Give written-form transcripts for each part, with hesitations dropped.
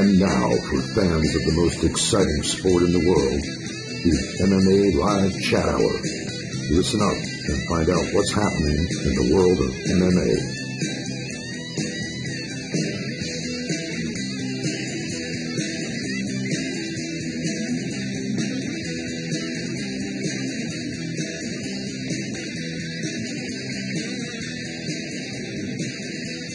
And now, for fans of the most exciting sport in the world, the MMA Live Chat Hour. Listen up and find out what's happening in the world of MMA.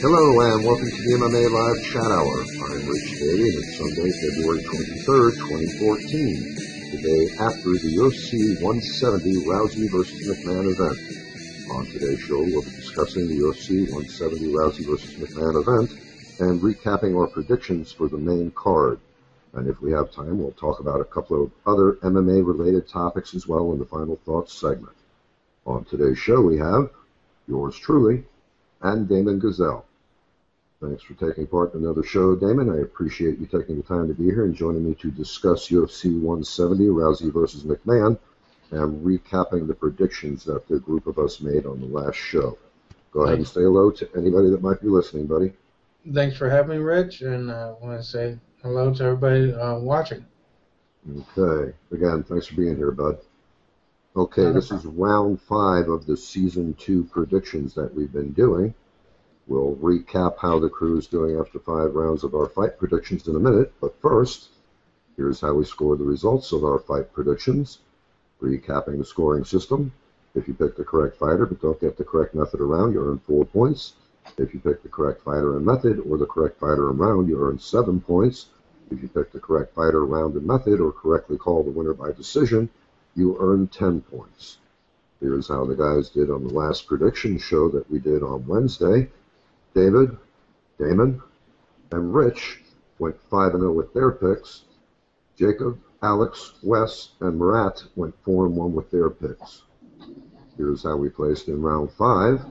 Hello and welcome to the MMA Live Chat Hour. I'm Davie and it's Sunday, February 23rd, 2014, the day after the UFC 170 Rousey vs. McMann event. On today's show, we'll be discussing the UFC 170 Rousey vs. McMann event and recapping our predictions for the main card. And if we have time, we'll talk about a couple of other MMA-related topics as well in the Final Thoughts segment. On today's show, we have yours truly and Damon Gazelle. Thanks for taking part in another show, Damon. I appreciate you taking the time to be here and joining me to discuss UFC 170, Rousey versus McMahon, and recapping the predictions that the group of us made on the last show. Go ahead and say hello to anybody that might be listening, buddy. Thanks for having me, Rich, and I want to say hello to everybody watching. Okay. Again, thanks for being here, bud. Okay, this is round 5 of the Season 2 predictions that we've been doing. We'll recap how the crew is doing after 5 rounds of our fight predictions in a minute, but first, here's how we score the results of our fight predictions. Recapping the scoring system. If you pick the correct fighter but don't get the correct method or round, you earn 4 points. If you pick the correct fighter and method or the correct fighter and round, you earn 7 points. If you pick the correct fighter, round, and method or correctly call the winner by decision, you earn 10 points. Here's how the guys did on the last prediction show that we did on Wednesday. David, Damon, and Rich went 5-0 with their picks. Jacob, Alex, Wes, and Murat went 4-1 with their picks. Here's how we placed in round 5.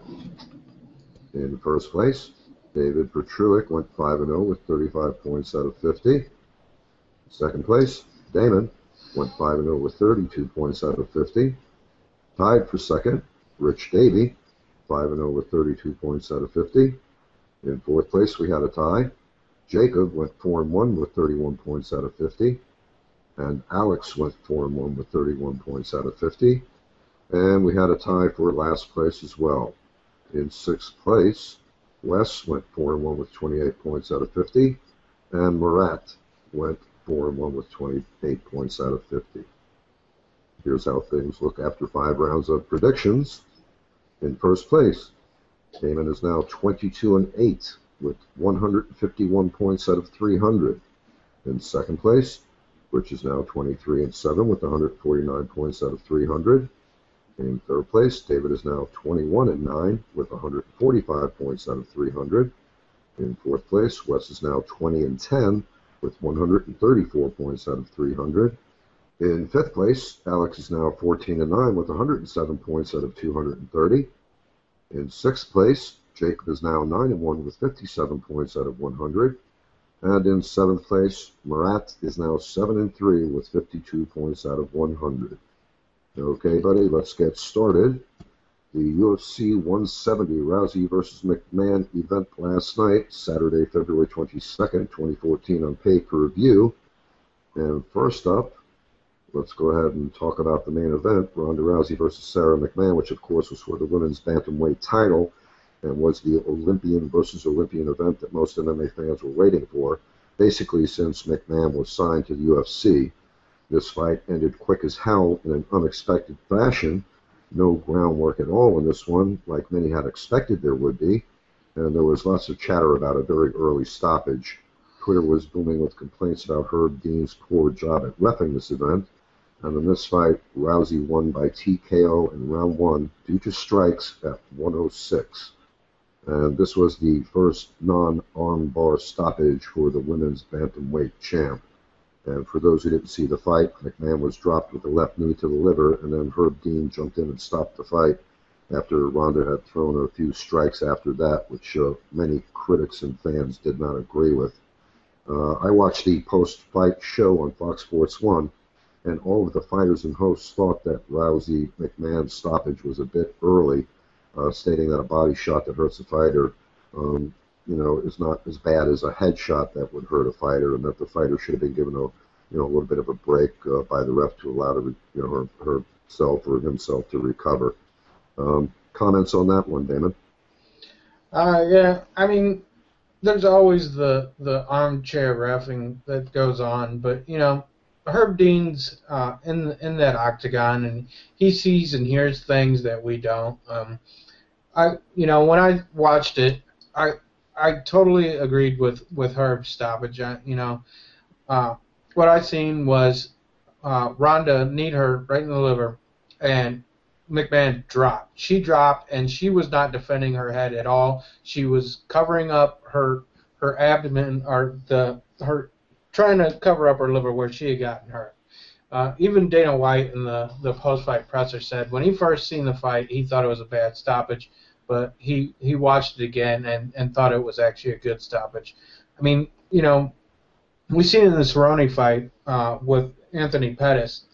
In first place, David Petrulik went 5-0 with 35 points out of 50. Second place, Damon went 5-0 with 32 points out of 50. Tied for second, Rich Davie, 5-0 with 32 points out of 50. In fourth place, we had a tie. Jacob went 4-1 with 31 points out of 50. And Alex went 4-1 with 31 points out of 50. And we had a tie for last place as well. In sixth place, Wes went 4-1 with 28 points out of 50. And Murat went 4-1 with 28 points out of 50. Here's how things look after 5 rounds of predictions. In first place, Damon is now 22-8 with 151 points out of 300. In second place, Rich is now 23-7 with 149 points out of 300. In third place, David is now 21-9 with 145 points out of 300. In fourth place, Wes is now 20-10 with 134 points out of 300. In fifth place, Alex is now 14-9 with 107 points out of 230. In sixth place, Jacob is now 9-1 with 57 points out of 100. And in seventh place, Murat is now 7-3 with 52 points out of 100. Okay, buddy, let's get started. The UFC 170 Rousey vs. McMahon event last night, Saturday, February 22nd, 2014 on pay-per-view. And first up, let's go ahead and talk about the main event, Ronda Rousey versus Sarah McMann, which of course was for the women's bantamweight title and was the Olympian versus Olympian event that most MMA fans were waiting for, basically since McMann was signed to the UFC. This fight ended quick as hell in an unexpected fashion. No groundwork at all in this one, like many had expected there would be, and there was lots of chatter about a very early stoppage. Twitter was booming with complaints about Herb Dean's poor job at reffing this event. And in this fight, Rousey won by TKO in round 1 due to strikes at 106. And this was the first non-arm bar stoppage for the women's bantamweight champ. And for those who didn't see the fight, McMann was dropped with a left knee to the liver, and then Herb Dean jumped in and stopped the fight after Ronda had thrown a few strikes after that, which many critics and fans did not agree with. I watched the post-fight show on Fox Sports 1, and all of the fighters and hosts thought that Rousey-McMahon stoppage was a bit early, stating that a body shot that hurts a fighter is not as bad as a headshot that would hurt a fighter, and that the fighter should have been given a little bit of a break by the ref to allow herself or himself to recover. Comments on that one, Damon? Yeah, I mean, there's always the armchair reffing that goes on, but Herb Dean's in that octagon, and he sees and hears things that we don't. When I watched it, I totally agreed with Herb's stoppage. What I seen was Ronda kneed her right in the liver, and McMann dropped. She dropped, and she was not defending her head at all. She was covering up her abdomen, or her trying to cover up her liver where she had gotten hurt. Even Dana White in the post-fight presser said when he first seen the fight, he thought it was a bad stoppage, but he watched it again and thought it was actually a good stoppage. I mean, we seen in the Cerrone fight with Anthony Pettis.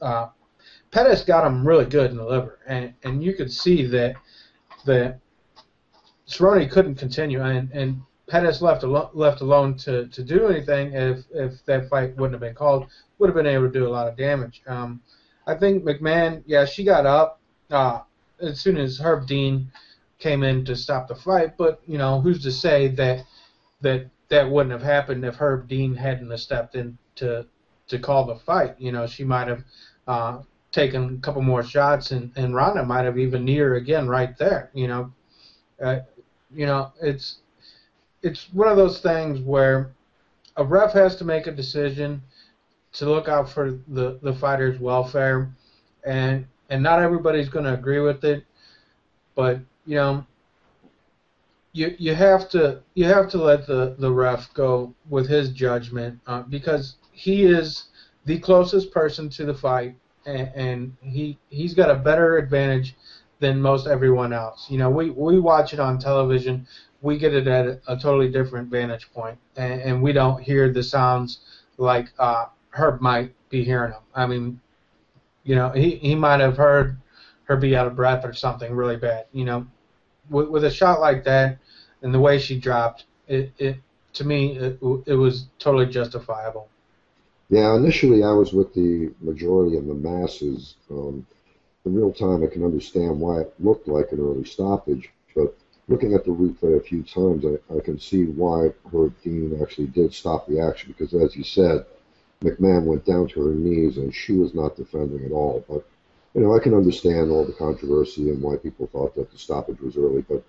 Pettis got him really good in the liver, and you could see that Cerrone couldn't continue, and Pettis left alone to do anything. If that fight wouldn't have been called, would have been able to do a lot of damage. I think McMann, yeah, she got up as soon as Herb Dean came in to stop the fight, but who's to say that wouldn't have happened if Herb Dean hadn't have stepped in to call the fight. She might have taken a couple more shots, and Ronda might have even kneed her again right there. It's one of those things where a ref has to make a decision to look out for the fighter's welfare, and not everybody's going to agree with it, but you have to let the ref go with his judgment because he is the closest person to the fight, and he's got a better advantage than most everyone else. We watch it on television. We get it at a totally different vantage point, and we don't hear the sounds like Herb might be hearing them. I mean, he might have heard her be out of breath or something really bad. With a shot like that and the way she dropped, it to me it was totally justifiable. Yeah, initially I was with the majority of the masses. In real time, I can understand why it looked like an early stoppage, but looking at the replay a few times, I can see why Herb Dean actually did stop the action, because as you said, McMann went down to her knees and she was not defending at all. But I can understand all the controversy and why people thought that the stoppage was early. But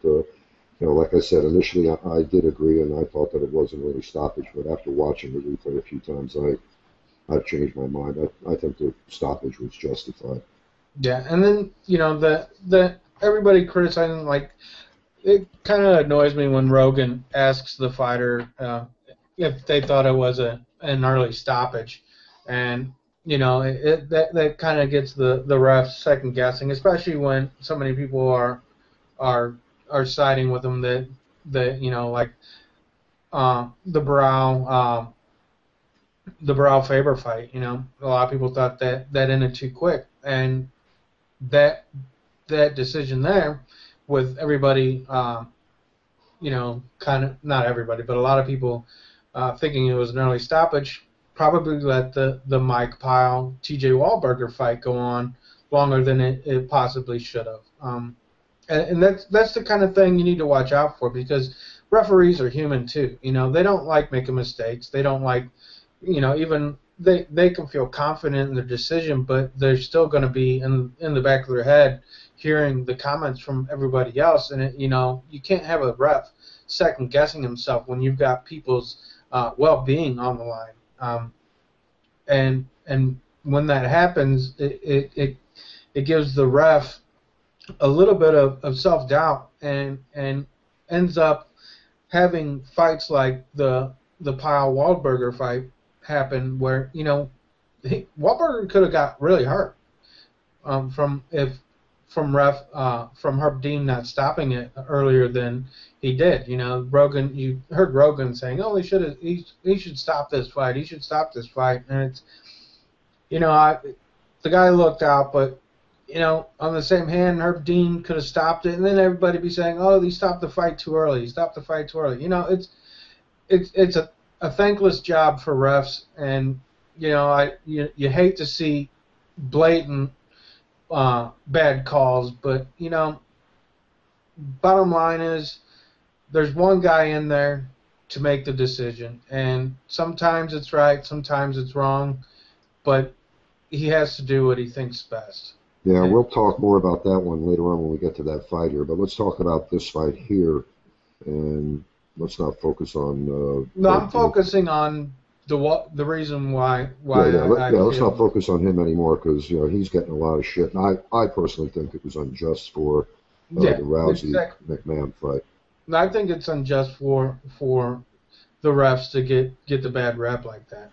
like I said, initially I did agree, and I thought that it was an early stoppage. But after watching the replay a few times, I've changed my mind. I think the stoppage was justified. Yeah, and then the everybody criticizing, like, it kind of annoys me when Rogan asks the fighter if they thought it was an early stoppage, and that kind of gets the refs second guessing, especially when so many people are siding with them that like the Brow Faber fight. A lot of people thought that ended too quick, and that decision there, with everybody, kind of, not everybody, but a lot of people thinking it was an early stoppage, probably let the Mike Pyle TJ Wahlberger fight go on longer than it possibly should have. And that's the kind of thing you need to watch out for, because referees are human too. They don't like making mistakes. They don't like, even they can feel confident in their decision, but they're still going to be in the back of their head hearing the comments from everybody else, and you can't have a ref second guessing himself when you've got people's well-being on the line. And when that happens, it gives the ref a little bit of self-doubt, and ends up having fights like the Pyle Wahlberger fight happen, where Wahlberger could have got really hurt from Herb Dean not stopping it earlier than he did. Rogan, you heard Rogan saying, "Oh, he should stop this fight. He should stop this fight." And it's, the guy looked out, but on the same hand, Herb Dean could have stopped it, and then everybody be saying, "Oh, he stopped the fight too early. He stopped the fight too early." It's a thankless job for refs, and you hate to see blatant bad calls, but bottom line is there's one guy in there to make the decision, and sometimes it's right, sometimes it's wrong, but he has to do what he thinks best. Yeah, we'll talk more about that one later on when we get to that fight here. But let's talk about this fight here, and let's not focus on. No, I'm focusing on the reason why. Let's not focus on him anymore because he's getting a lot of shit, and I personally think it was unjust for the Rousey McMann fight. I think it's unjust for the refs to get the bad rep like that.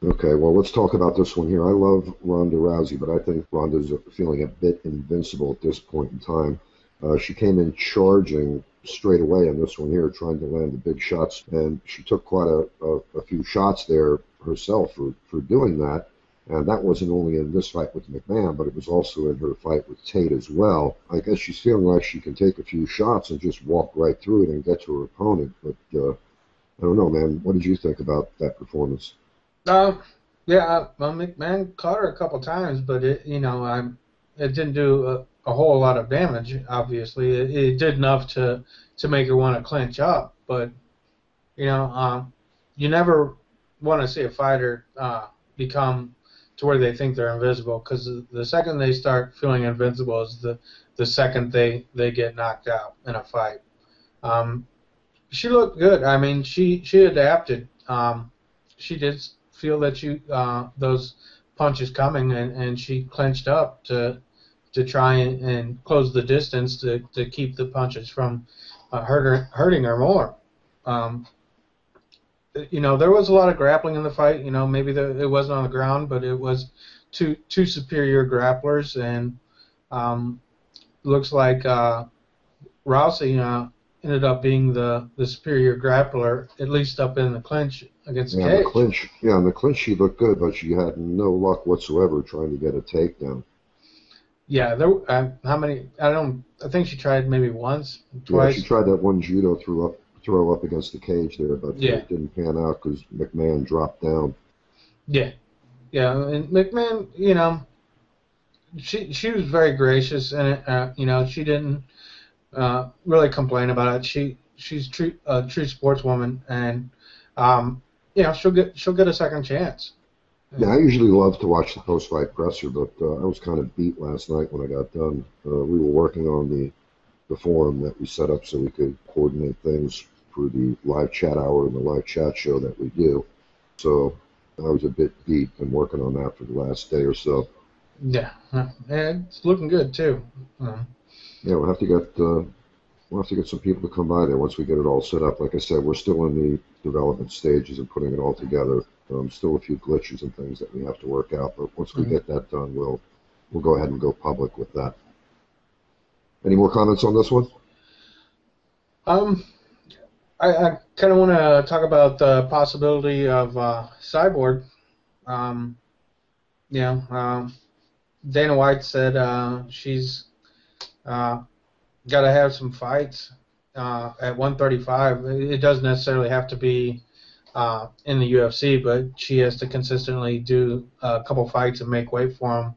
Okay, well, let's talk about this one here. I love Ronda Rousey, but I think Ronda's feeling a bit invincible at this point in time. She came in charging straight away in this one here, trying to land the big shots, and she took quite a few shots there herself for doing that. And that wasn't only in this fight with McMann, but it was also in her fight with Tyde as well. I guess she's feeling like she can take a few shots and just walk right through it and get to her opponent. But I don't know, man. What did you think about that performance? McMann caught her a couple times, but it didn't do a whole lot of damage. Obviously, it did enough to make her want to clinch up. But you never want to see a fighter become to where they think they're invincible, because the second they start feeling invincible is the second they get knocked out in a fight. She looked good. I mean, she adapted. She did feel that those punches coming, and she clenched up to try and close the distance to keep the punches from hurting her more. There was a lot of grappling in the fight. Maybe it wasn't on the ground, but it was two superior grapplers, and looks like Rousey ended up being the superior grappler, at least up in the clinch against the cage. In the clinch she looked good, but she had no luck whatsoever trying to get a takedown. Yeah, how many? I think she tried maybe once, twice. Yeah, she tried that one judo throw up against the cage there, but it didn't pan out because McMann dropped down. Yeah, and McMann, she was very gracious, and she didn't really complain about it. She's a true sportswoman, and she'll get a second chance. Yeah, I usually love to watch the post-fight presser, but I was kind of beat last night when I got done. We were working on the forum that we set up so we could coordinate things for the live chat hour and the live chat show that we do. So I was a bit beat and working on that for the last day or so. Yeah, it's looking good too. Yeah, we'll have to get some people to come by there once we get it all set up. Like I said, we're still in the development stages and putting it all together. Still a few glitches and things that we have to work out, but once we get that done, we'll go ahead and go public with that. Any more comments on this one? I kind of want to talk about the possibility of Cyborg. Dana White said she's got to have some fights at 135. It doesn't necessarily have to be in the UFC, but she has to consistently do a couple fights and make weight for him.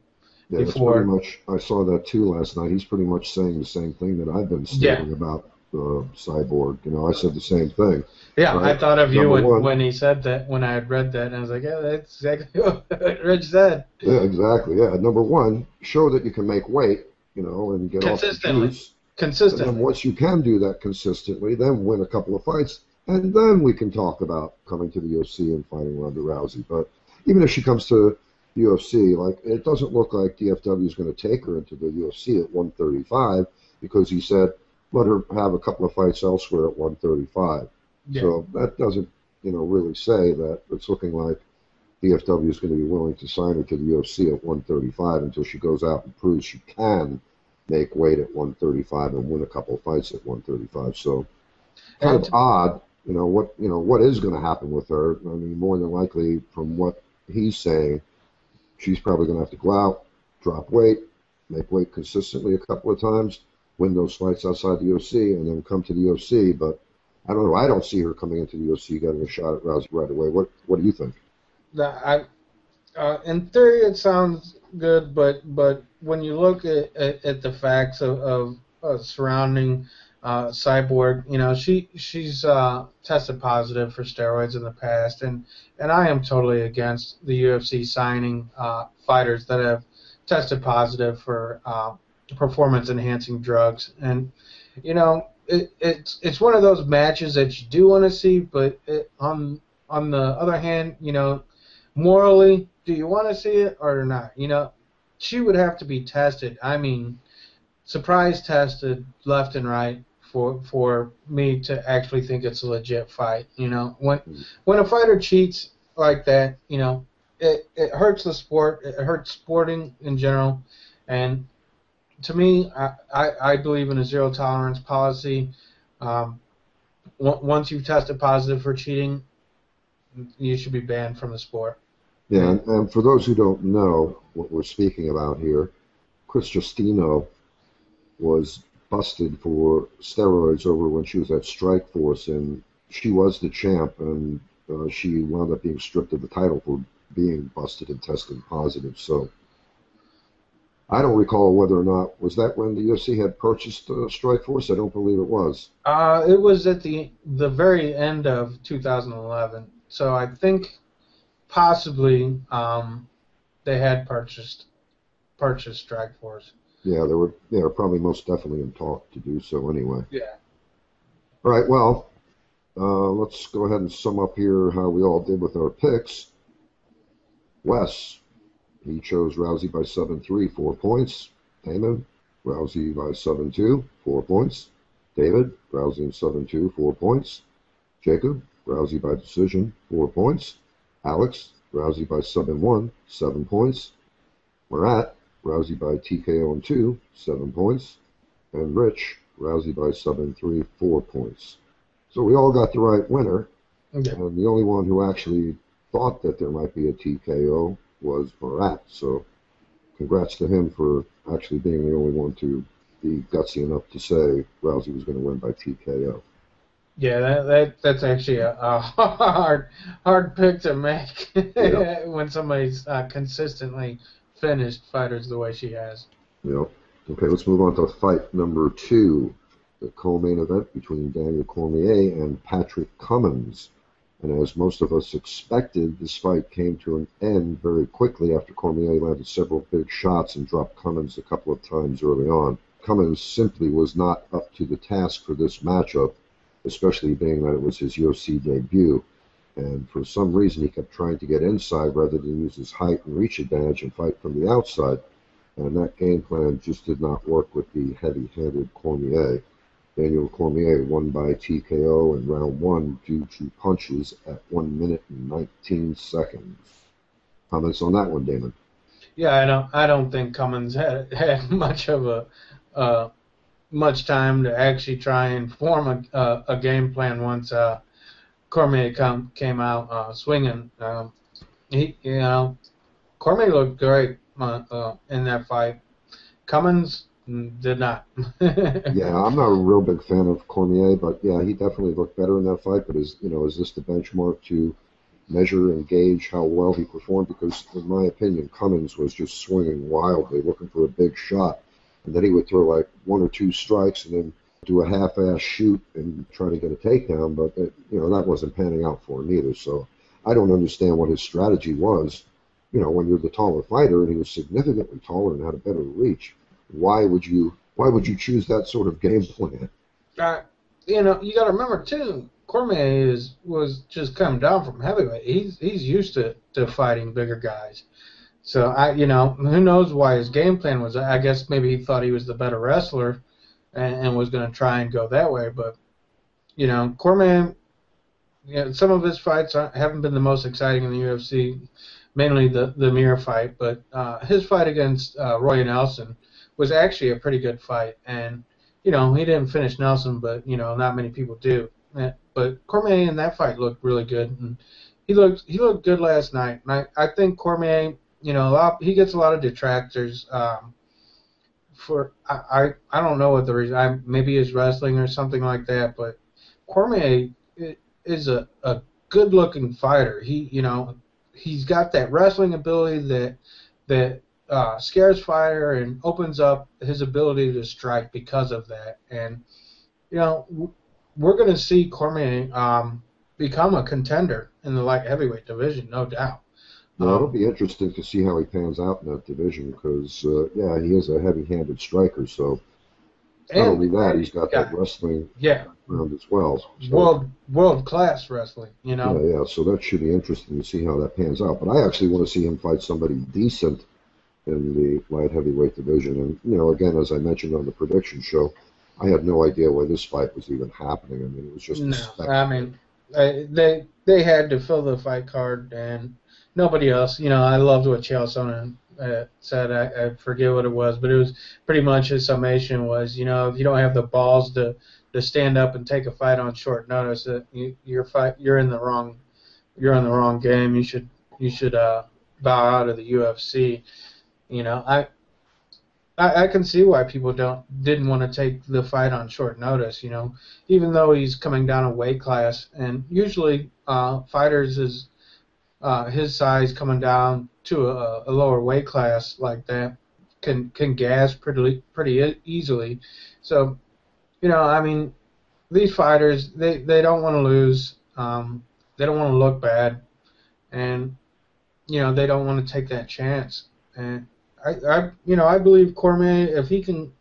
Yeah, before. That's pretty much. I saw that too last night. He's pretty much saying the same thing that I've been stating about Cyborg. I said the same thing. Yeah, right? I thought of you when he said that, when I had read that, and I was like, yeah, that's exactly what Rich said. Yeah, exactly. Yeah, number one, show that you can make weight, and get off the juice. Consistently. And then once you can do that consistently, then win a couple of fights, and then we can talk about coming to the UFC and fighting Ronda Rousey. But even if she comes to the UFC, it doesn't look like DFW is going to take her into the UFC at 135 because he said let her have a couple of fights elsewhere at 135. Yeah. So that doesn't, really say that it's looking like DFW is going to be willing to sign her to the UFC at 135 until she goes out and proves she can make weight at 135 and win a couple of fights at 135. So kind of odd, what is going to happen with her? I mean, more than likely, from what he's saying, she's probably going to have to go out, drop weight, make weight consistently a couple of times, win those fights outside the UFC, and then come to the UFC. But I don't know. I don't see her coming into the UFC getting a shot at Rousey right away. What do you think? In theory, it sounds good, but when you look at the facts of surrounding Cyborg, she's tested positive for steroids in the past, and I am totally against the UFC signing fighters that have tested positive for performance-enhancing drugs. And it's one of those matches that you do want to see, but on the other hand, morally, do you want to see it or not? She would have to be tested. I mean, surprise tested left and right for me to actually think it's a legit fight. When a fighter cheats like that, it hurts the sport. It hurts sporting in general. And to me, I believe in a zero tolerance policy. Once you've tested positive for cheating, you should be banned from the sport. Yeah, and for those who don't know what we're speaking about here, Chris Justino was busted for steroids over when she was at Strikeforce, and she was the champ, and she wound up being stripped of the title for being busted and testing positive. So I don't recall whether or not, was that when the UFC had purchased Strikeforce? I don't believe it was. It was at the very end of 2011. So I think possibly they had purchased Strikeforce. Yeah, they were probably most definitely in talk to do so anyway. Yeah. All right, well, let's go ahead and sum up here how we all did with our picks. Wes, he chose Rousey by 7-3, 4 points. Damon, Rousey by 7-2, 4 points. David, Rousey in 7-2, 4 points. Jacob, Rousey by decision, 4 points. Alex, Rousey by 7-1, 7 points. Marat, Rousey by TKO in 2, 7 points. And Rich, Rousey by 7-3, 4 points. So we all got the right winner. Yeah. And the only one who actually thought that there might be a TKO was Marat. So congrats to him for actually being the only one to be gutsy enough to say Rousey was going to win by TKO. Yeah, that's actually a hard pick to make Yeah. when somebody's consistently finished fighters the way she has. Yep. Okay, let's move on to fight number 2, the co-main event between Daniel Cormier and Patrick Cummins. And as most of us expected, this fight came to an end very quickly after Cormier landed several big shots and dropped Cummins a couple of times early on. Cummins simply was not up to the task for this matchup, especially being that it was his UFC debut. And for some reason, he kept trying to get inside rather than use his height and reach advantage and fight from the outside. And that game plan just did not work with the heavy-handed Cormier. Daniel Cormier won by TKO in round 1 due to punches at 1 minute and 19 seconds. Comments on that one, Damon? Yeah, I don't think Cummins had much of much time to actually try and form a game plan once Cormier came out swinging. Cormier looked great in that fight. Cummins did not. Yeah, I'm not a real big fan of Cormier, but yeah, he definitely looked better in that fight. But is this the benchmark to measure and gauge how well he performed? Because in my opinion, Cummins was just swinging wildly, looking for a big shot, and then he would throw like 1 or 2 strikes and then do a half-ass shoot and try to get a takedown. But that wasn't panning out for him either. So I don't understand what his strategy was. When you're the taller fighter, and he was significantly taller and had a better reach. Why would you choose that sort of game plan? You got to remember too, Cormier was just coming down from heavyweight. He's used to fighting bigger guys. So who knows why his game plan was? I guess maybe he thought he was the better wrestler, and was going to try and go that way. But Cormier, some of his fights haven't been the most exciting in the UFC. Mainly the Mir fight, but his fight against Roy Nelson was actually a pretty good fight, and he didn't finish Nelson, but not many people do. But Cormier in that fight looked really good, and he looked good last night. And I think Cormier, he gets a lot of detractors I don't know what the reason. Maybe it's wrestling or something like that. But Cormier is a good looking fighter. He's got that wrestling ability that scares fire and opens up his ability to strike because of that. And we're going to see Cormier become a contender in the light heavyweight division, no doubt. Yeah, it'll be interesting to see how he pans out in that division because, yeah, he is a heavy-handed striker. So not only that, he's got that wrestling background as well. So, world class wrestling, Yeah. So that should be interesting to see how that pans out. But I actually want to see him fight somebody decent in the light heavyweight division. And again, as I mentioned on the prediction show, I had no idea why this fight was even happening. I mean, it was just a spectacle. I mean, they had to fill the fight card and nobody else. I loved what Chael Sonnen said. I forget what it was, but it was pretty much his summation was, if you don't have the balls to stand up and take a fight on short notice, you're in the wrong game. You should bow out of the UFC. I can see why people didn't want to take the fight on short notice. Even though he's coming down a weight class, and usually fighters his size coming down to a lower weight class like that can gas pretty easily. So I mean, these fighters they don't want to lose. They don't want to look bad, and they don't want to take that chance. And I believe Cormier, if he can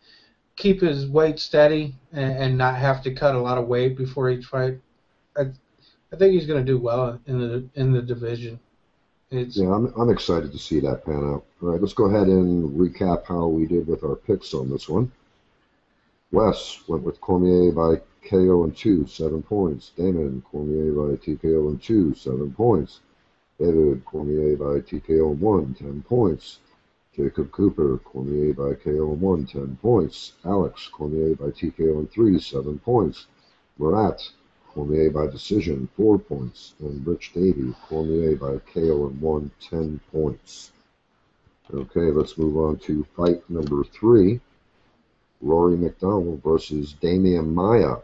keep his weight steady and not have to cut a lot of weight before each fight, I think he's going to do well in the division. Yeah, I'm excited to see that pan out. All right, let's go ahead and recap how we did with our picks on this one. Wes went with Cormier by KO in 2, 7 points. Damon, Cormier by TKO in 2, 7 points. David, Cormier by TKO in 1, 10 points. Jacob Cooper, Cormier by KO in 1, 10 points. Alex, Cormier by TKO in 3, 7 points. Murat, Cormier by decision, 4 points. And Rich Davie, Cormier by KO in 1, 10 points. Okay, let's move on to fight number 3. Rory McDonald versus Damian Maia.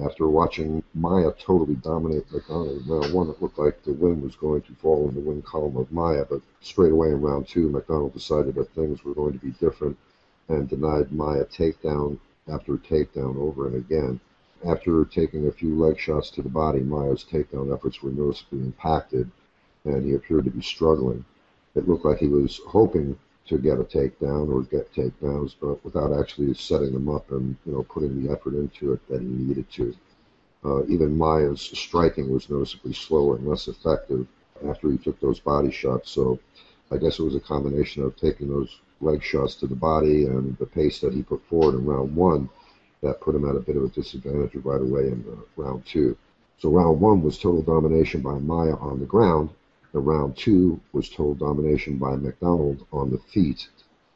After watching Maia totally dominate McDonald in round 1, it looked like the win was going to fall in the win column of Maia, but straight away in round 2, McDonald decided that things were going to be different and denied Maia takedown after takedown over and again. After taking a few leg shots to the body, Maia's takedown efforts were noticeably impacted, and he appeared to be struggling. It looked like he was hoping to get a takedown or get takedowns, but without actually setting them up and putting the effort into it that he needed to. Even Maia's striking was noticeably slower and less effective after he took those body shots. So I guess it was a combination of taking those leg shots to the body and the pace that he put forward in round 1 that put him at a bit of a disadvantage right away in round 2. So round 1 was total domination by Maia on the ground. And round 2 was total domination by McDonald on the feet.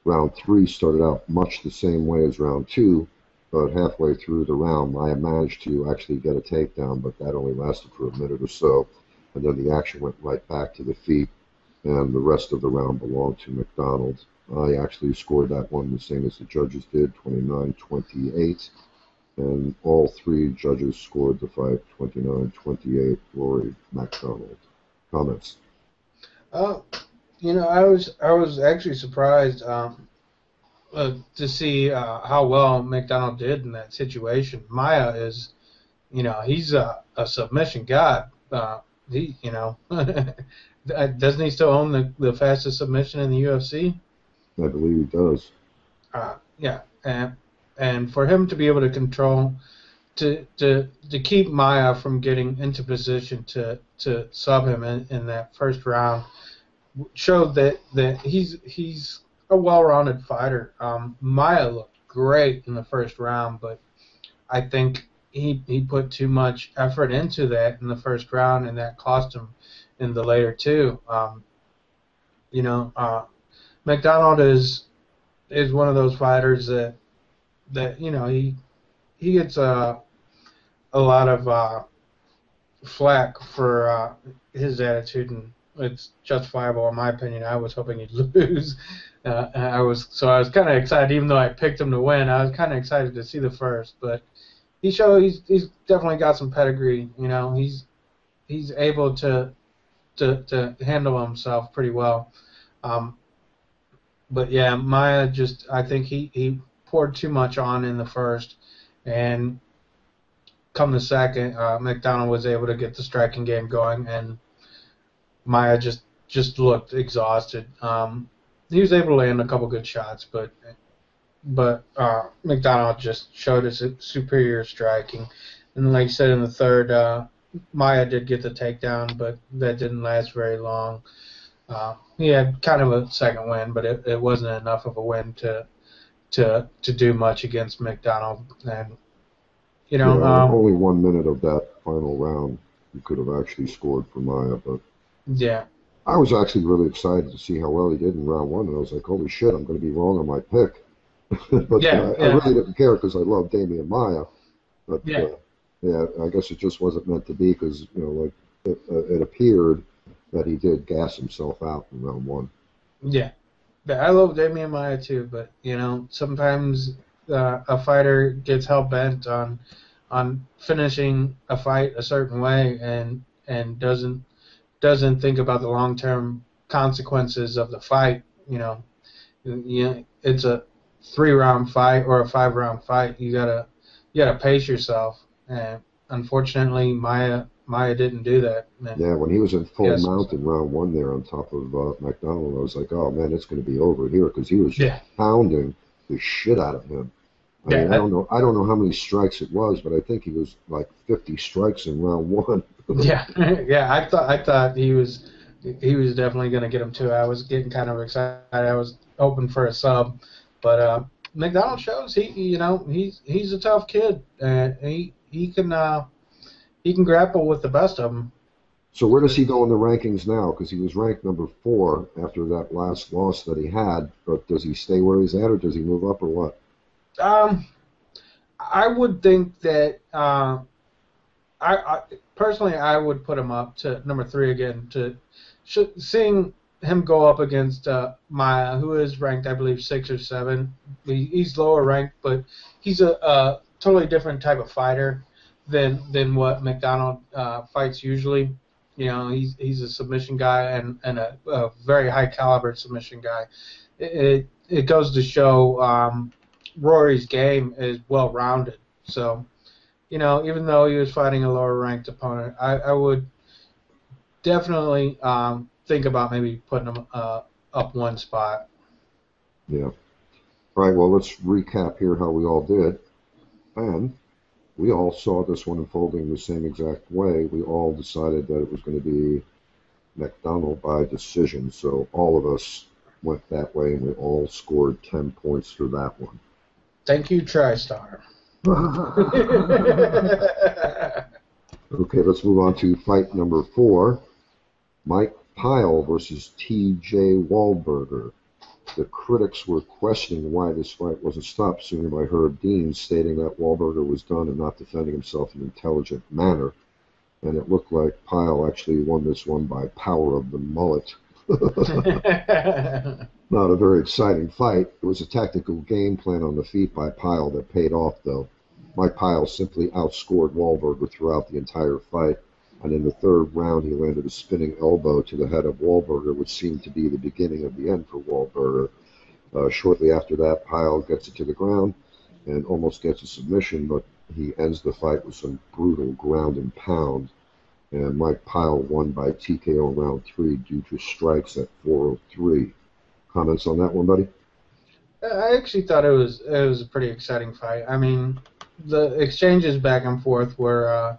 Round 3 started out much the same way as round 2, but halfway through the round, Maia managed to actually get a takedown, but that only lasted for a minute or so. And then the action went right back to the feet, and the rest of the round belonged to McDonald. I actually scored that one the same as the judges did, 29-28. And all 3 judges scored the fight 29-28, Rory McDonald. Comments? I was actually surprised to see how well McDonald did in that situation. Maia is, he's a submission god. Doesn't he still own the fastest submission in the UFC? I believe he does. Yeah, and for him to be able to control, to keep Maia from getting into position to sub him in that first round, showed that he's a well-rounded fighter. Maia looked great in the first round, but I think he put too much effort into that in the first round, and that cost him in the later 2. McDonald is one of those fighters that he gets a lot of flack for his attitude, and it's justifiable in my opinion. I was hoping he'd lose, I was kind of excited, even though I picked him to win. I was kind of excited to see the first, but he's definitely got some pedigree. You know, he's able to handle himself pretty well. Um, but yeah, Maya I think he poured too much on in the first, and come the second, McDonald was able to get the striking game going, and Maya just looked exhausted. He was able to land a couple good shots, but McDonald just showed his superior striking. And like I said in the third, Maya did get the takedown, but that didn't last very long. He had kind of a second win, but it wasn't enough of a win to do much against McDonald. And you know, Yeah, only 1 minute of that final round you could have actually scored for Maya, but yeah, I was actually really excited to see how well he did in round one, and I was like, holy shit, I'm going to be wrong on my pick. But yeah, I really didn't care because I love Damian Maya. But yeah, yeah, I guess it just wasn't meant to be because like it appered that he did gas himself out in round one. yeah. I love Damian Maya too, but you know, sometimes a fighter gets hell bent on finishing a fight a certain way and doesn't think about the long term consequences of the fight. It's a 3 round fight or a 5 round fight. You gotta pace yourself, and unfortunately, Maya didn't do that. And Yeah, when he was in full yes, mount in round one there on top of McDonald, I was like, oh man, it's going to be over here because he was just yeah, pounding the shit out of him. I mean, yeah, I don't know how many strikes it was, but I think he was like 50 strikes in round one. yeah, yeah. I thought he was definitely gonna get him too. I was getting kind of excited. I was hoping for a sub, but McDonald shows he's a tough kid, and he can grapple with the best of them. So where does he go in the rankings now? Because he was ranked number 4 after that last loss that he had. But does he stay where he's at, or does he move up, or what? Um, I would think that I personally I would put him up to number 3 again. Seeing him go up against Maya, who is ranked I believe 6 or 7. He's lower ranked, but he's a totally different type of fighter than what McDonald fights usually. You know, he's a submission guy and a very high caliber submission guy. It goes to show Rory's game is well rounded. So, even though he was fighting a lower ranked opponent, I would definitely think about maybe putting him up one spot. Yeah. All right, well, let's recap here how we all did. And we all saw this one unfolding the same exact way. We all decided that it was going to be McDonald by decision. So all of us went that way, and we all scored 10 points for that one. Thank you, TriStar. Okay, let's move on to fight number 4. Mike Pyle versus T.J. Wahlberger. The critics were questioning why this fight wasn't stopped sooner by Herb Dean, stating that Wahlberger was done and not defending himself in an intelligent manner. And it looked like Pyle actually won this one by power of the mullet. Not a very exciting fight. It was a tactical game plan on the feet by Pyle that paid off, though. Mike Pyle simply outscored Wahlberger throughout the entire fight, and in the third round he landed a spinning elbow to the head of Wahlberger, which seemed to be the beginning of the end for Wahlberger. Shortly after that, Pyle gets it to the ground and almost gets a submission, but he ends the fight with some brutal ground and pound. And Mike Pyle won by TKO round 3 due to strikes at 4:03. Comments on that one, buddy? I actually thought it was a pretty exciting fight. I mean, the exchanges back and forth were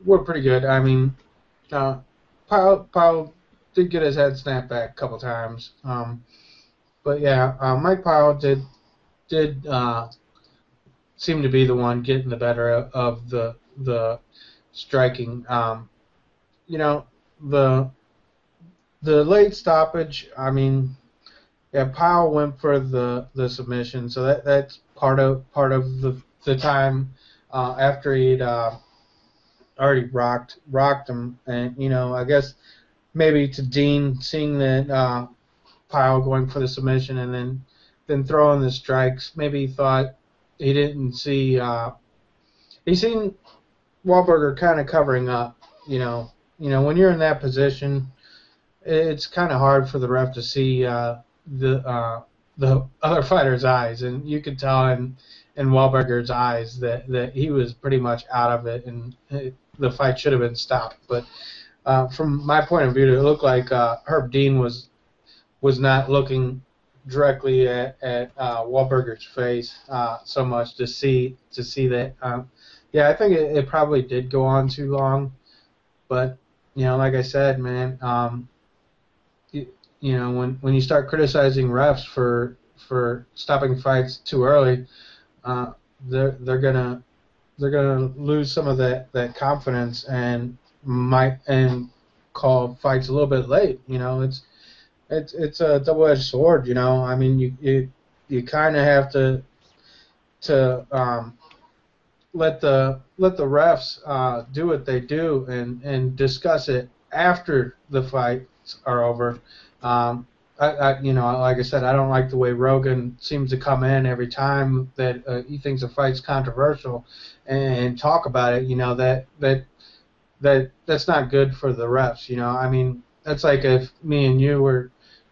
pretty good. I mean, Pyle did get his head snapped back a couple times, but yeah, Mike Pyle did seem to be the one getting the better of the striking. The late stoppage. I mean, yeah, Pyle went for the submission, so that's part of the time after he'd already rocked him, and I guess maybe to Dean seeing that pile going for the submission and then throwing the strikes. Maybe he thought he didn't see. He seen Wahlberger kind of covering up. When you're in that position, it's kind of hard for the ref to see the other fighter's eyes, and you could tell in Wahlberger's eyes that he was pretty much out of it, and the fight should have been stopped. But from my point of view, it looked like Herb Dean was not looking directly at Wahlberger's face so much to see that. Yeah, I think it probably did go on too long, but like I said, man, when you start criticizing refs for stopping fights too early, they're gonna lose some of that confidence and might call fights a little bit late. It's a double-edged sword. I mean, you kind of have to let the refs do what they do and discuss it after the fights are over. Like I said, I don't like the way Rogan seems to come in every time that he thinks a fight's controversial and talk about it. That's not good for the refs. I mean, that's like if me and you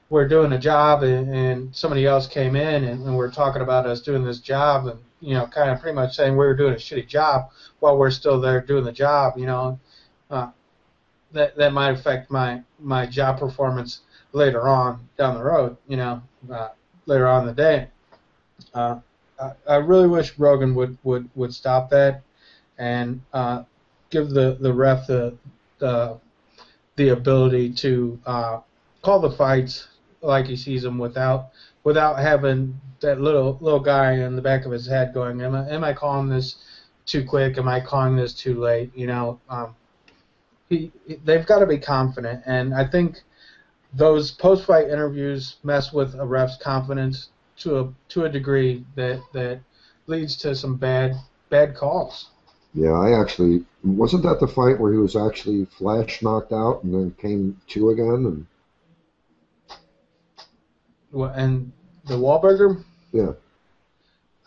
were doing a job and somebody else came in and we're talking about us doing this job and kind of pretty much saying we were doing a shitty job while we're still there doing the job. That might affect my job performance later on down the road, later on in the day. I really wish Rogan would stop that and give the ref the ability to call the fights like he sees them without having that little guy in the back of his head going, am I calling this too quick? Am I calling this too late? They've got to be confident, and I think those post-fight interviews mess with a ref's confidence to a degree that leads to some bad calls. Yeah, wasn't that the fight where he was actually flash knocked out and then came to again? And the Wahlberger? Yeah.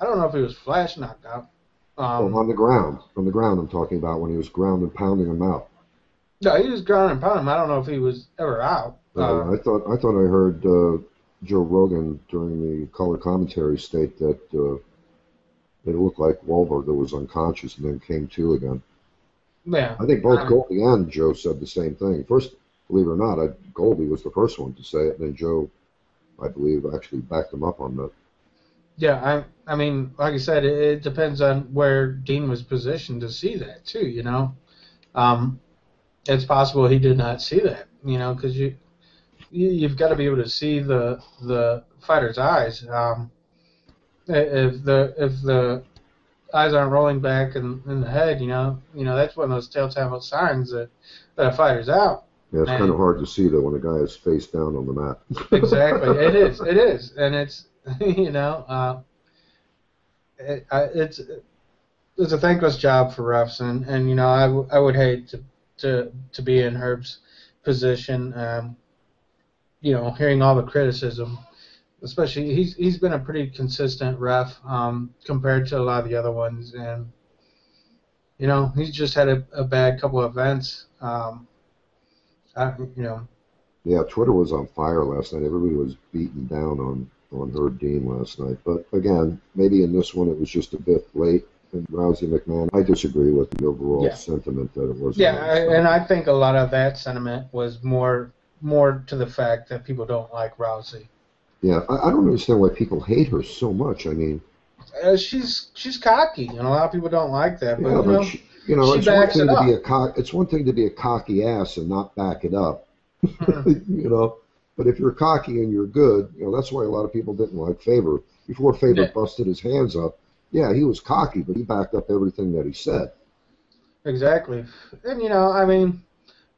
I don't know if he was flash knocked out. On the ground. On the ground I'm talking about, when he was ground and pounding him out. No, he was ground and pounding him. I don't know if he was ever out. I thought I heard Joe Rogan during the color commentary state that it looked like Wahlberger was unconscious and then came to again. Yeah. I think both Goldie and Joe said the same thing. First, believe it or not, Goldie was the first one to say it, and then Joe, I believe, actually backed him up on that. Yeah, I mean, like I said, it depends on where Dean was positioned to see that too. It's possible he did not see that. Because you've got to be able to see the fighter's eyes. If the eyes aren't rolling back in the head, that's one of those telltale signs that a fighter's out. Yeah, it's kind of hard to see, though, when a guy is face down on the mat. Exactly. It is, and it's it's a thankless job for refs, and I would hate to be in Herb's position, hearing all the criticism. Especially, he's been a pretty consistent ref compared to a lot of the other ones, and he's just had a bad couple of events. Yeah, Twitter was on fire last night. Everybody was beaten down on Herb Dean last night. But again, maybe in this one it was just a bit late. And Rousey McMann, I disagree with the overall sentiment that it was. Yeah, and I think a lot of that sentiment was more to the fact that people don't like Rousey. Yeah, I don't understand why people hate her so much. I mean, she's cocky, and a lot of people don't like that. But, she it's one thing to be it's one thing to be a cocky ass and not back it up. But if you're cocky and you're good, that's why a lot of people didn't like Faber. Before Faber busted his hands up, yeah, he was cocky, but he backed up everything that he said. Exactly. And, I mean,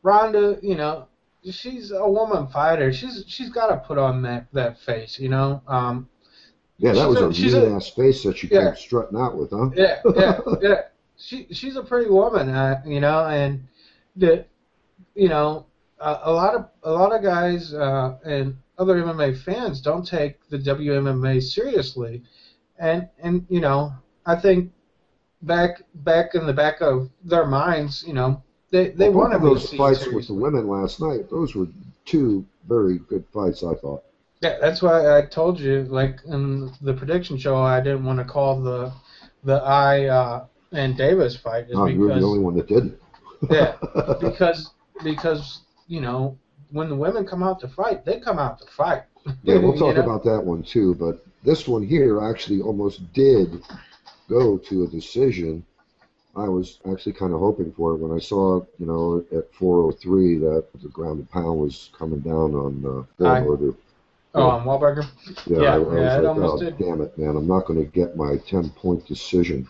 Ronda, she's a woman fighter. She's got to put on that face, Yeah, that was a mean-ass face that she came strutting out with, huh? Yeah. She's a pretty woman, and a lot of guys and other MMA fans don't take the WMMA seriously, and you know, I think back in the back of their minds, you know, they Well, both want of to be those seen fights with the seriously. women last night, those were two very good fights, I thought. Yeah, that's why I told you, like in the prediction show, I didn't want to call the I and Davis fight is Oh, you're the only because one that didn't. yeah, because you know, when the women come out to fight, they come out to fight. Yeah, we'll You talk know, about that one too, but this one here actually almost did go to a decision. I was actually kind of hoping for it when I saw, at 4:03 that the ground and pound was coming down on I Wahlberger. oh, Yeah, on Wahlberger. yeah, I was Yeah, it like, almost oh, did. damn it, man, I'm not going to get my 10-point decision.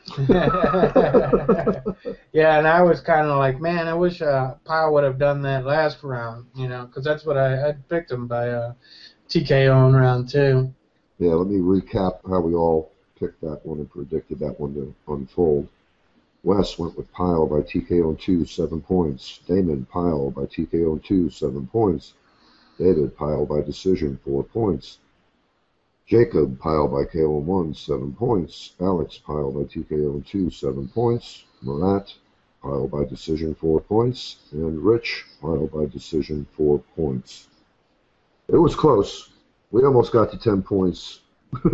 Yeah, and I was kind of like, man, I wish Pyle would have done that last round, you know, because that's what I picked him by TKO in round two. Yeah, let me recap how we all picked that one and predicted that one to unfold. Wes went with Pyle by TKO in 2, 7 points. Damon, Pyle by TKO in 2, 7 points. David, Pyle by decision, 4 points. Jacob, Pyle by KO in 1, 7 points. Alex, Pyle by TKO in 2, 7 points. Murat, Pyle by decision, 4 points. And Rich, Pyle by decision, 4 points. It was close. We almost got to 10 points for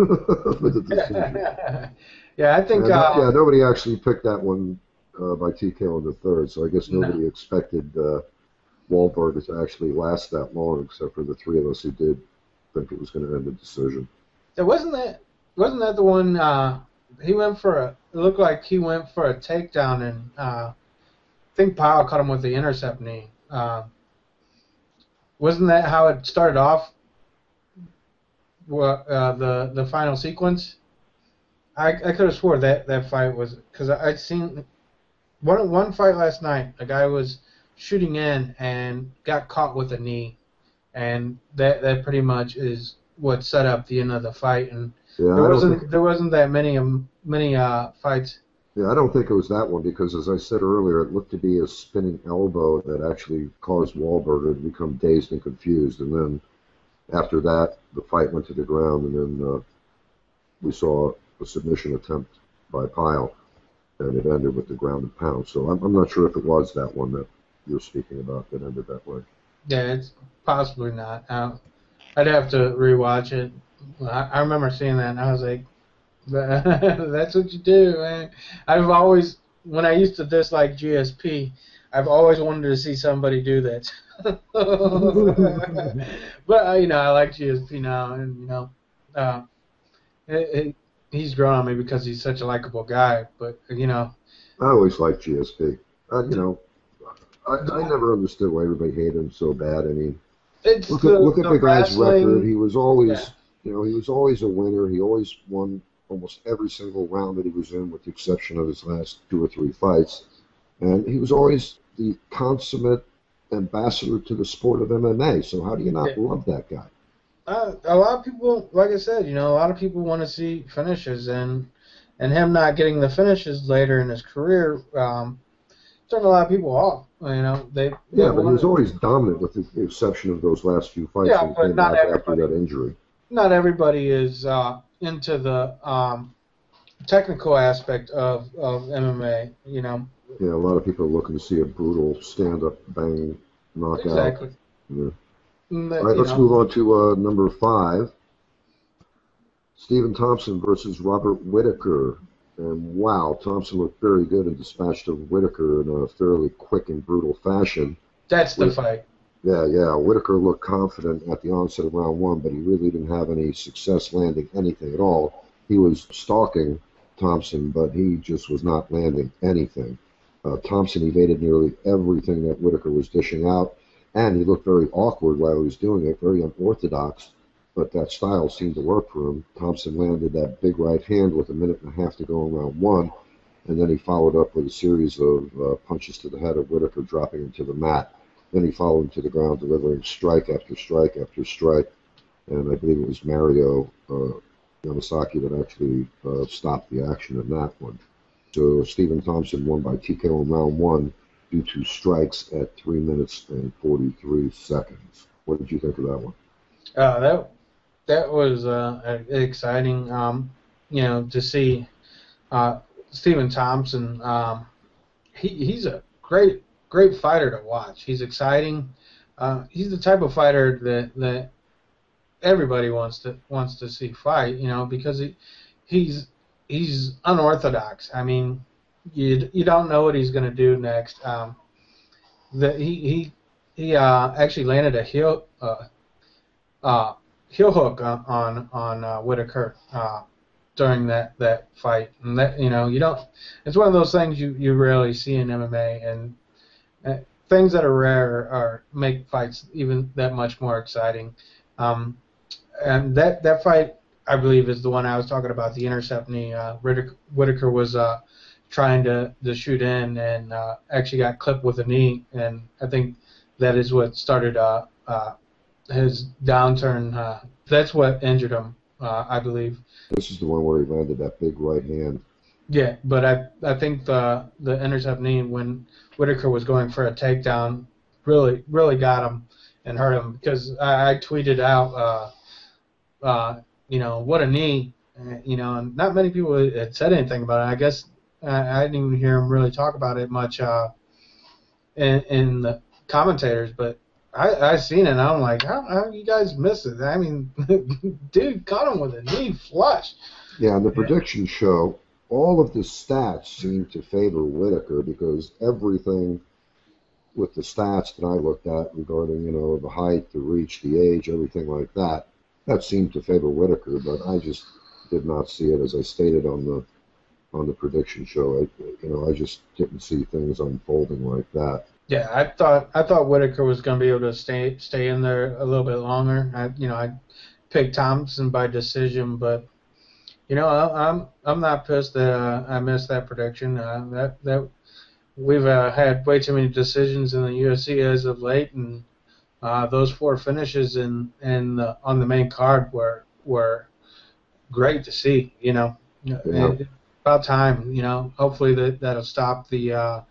the decision. Yeah, I think And yeah, nobody actually picked that one by TKO in the third, so I guess no. nobody expected Wahlberg to actually last that long, except for the three of us who did think it was going to end the decision. It wasn't that the one he went for a it looked like he went for a takedown and I think Pyle caught him with the intercept knee. Wasn't that how it started off? The final sequence? I could have swore that fight was because I'd seen one fight last night. A guy was shooting in and got caught with a knee, and that pretty much is what set up the end of the fight. And Yeah, I don't think. there wasn't that many fights. Yeah, I don't think it was that one because, as I said earlier, it looked to be a spinning elbow that actually caused Wahlberger to become dazed and confused, and then after that, the fight went to the ground, and then we saw a submission attempt by Pyle, and it ended with the ground and pound. So I'm not sure if it was that one that you're speaking about that ended that way. Yeah, it's possibly not. I'd have to rewatch it. I remember seeing that, and I was like, "That's what you do, man." I've always, when I used to dislike GSP, I've always wanted to see somebody do that. But you know, I like GSP now, and you know, uh, he's grown on me because he's such a likable guy. But you know, I always liked GSP. the, I never understood why everybody hated him so bad. I mean, it's look at the the guy's record. wrestling. He was Yeah, always, he was always a winner. He always won almost every single round that he was in, with the exception of his last 2 or 3 fights. And he was always the consummate ambassador to the sport of MMA. So how do you yeah. not love that guy? A lot of people, like I said, you know, a lot of people want to see finishes, and him not getting the finishes later in his career turned a lot of people off. You know, they Yeah, but he was wanted. always dominant, with the exception of those last few fights Yeah, when he but came back after that injury. not everybody is into the technical aspect of MMA. You know, Yeah, a lot of people are looking to see a brutal stand-up bang knockout. exactly. Yeah. All right, You let's know, move on to number 5. Stephen Thompson versus Robert Whitaker. And wow, Thompson looked very good and dispatched of Whitaker in a fairly quick and brutal fashion. that's the Whit- fight. yeah. Whitaker looked confident at the onset of round 1, but he really didn't have any success landing anything at all. He was stalking Thompson, but he just was not landing anything. Thompson evaded nearly everything that Whitaker was dishing out, and he looked very awkward while he was doing it, very unorthodox, but that style seemed to work for him. Thompson landed that big right hand with a minute and a half to go in round 1, and then he followed up with a series of punches to the head of Whitaker, dropping him to the mat. Then he followed him to the ground, delivering strike after strike after strike, and I believe it was Mario Yamasaki that actually stopped the action in that one. So Stephen Thompson won by TKO in round 1 due to strikes at 3 minutes and 43 seconds. What did you think of that one? That was exciting. To see Stephen Thompson. He's a great fighter to watch. He's exciting. He's the type of fighter that everybody wants to see fight. Because he's he's unorthodox. I mean, you don't know what he's going to do next. That he actually landed a heel hook on Whitaker during that fight, and that you don't. It's one of those things you rarely see in MMA, and things that are rare make fights even that much more exciting. And that fight, I believe, is the one I was talking about, the intercept knee. Whitaker was trying to shoot in and actually got clipped with a knee, and I think that is what started his downturn. That's what injured him, I believe. This is the one where he landed that big right hand. Yeah, but I think the intercept knee, when Whitaker was going for a takedown, really got him and hurt him, because I tweeted out, what a knee, and not many people had said anything about it. I guess I didn't even hear him really talk about it much in the commentators, but I seen it, and I'm like, how you guys miss it? I mean, dude caught him with a knee flush. Yeah, in the prediction show, all of the stats seem to favor Whitaker, because everything with the stats that I looked at regarding, the height, the reach, the age, everything like that, that seemed to favor Whitaker, but I just did not see it, as I stated on the prediction show. I just didn't see things unfolding like that. Yeah, I thought Whitaker was going to be able to stay in there a little bit longer. I picked Thompson by decision, but I'm not pissed that I missed that prediction. That we've had way too many decisions in the UFC as of late, and those 4 finishes on the main card were great to see. Yeah. About time. Hopefully that'll stop the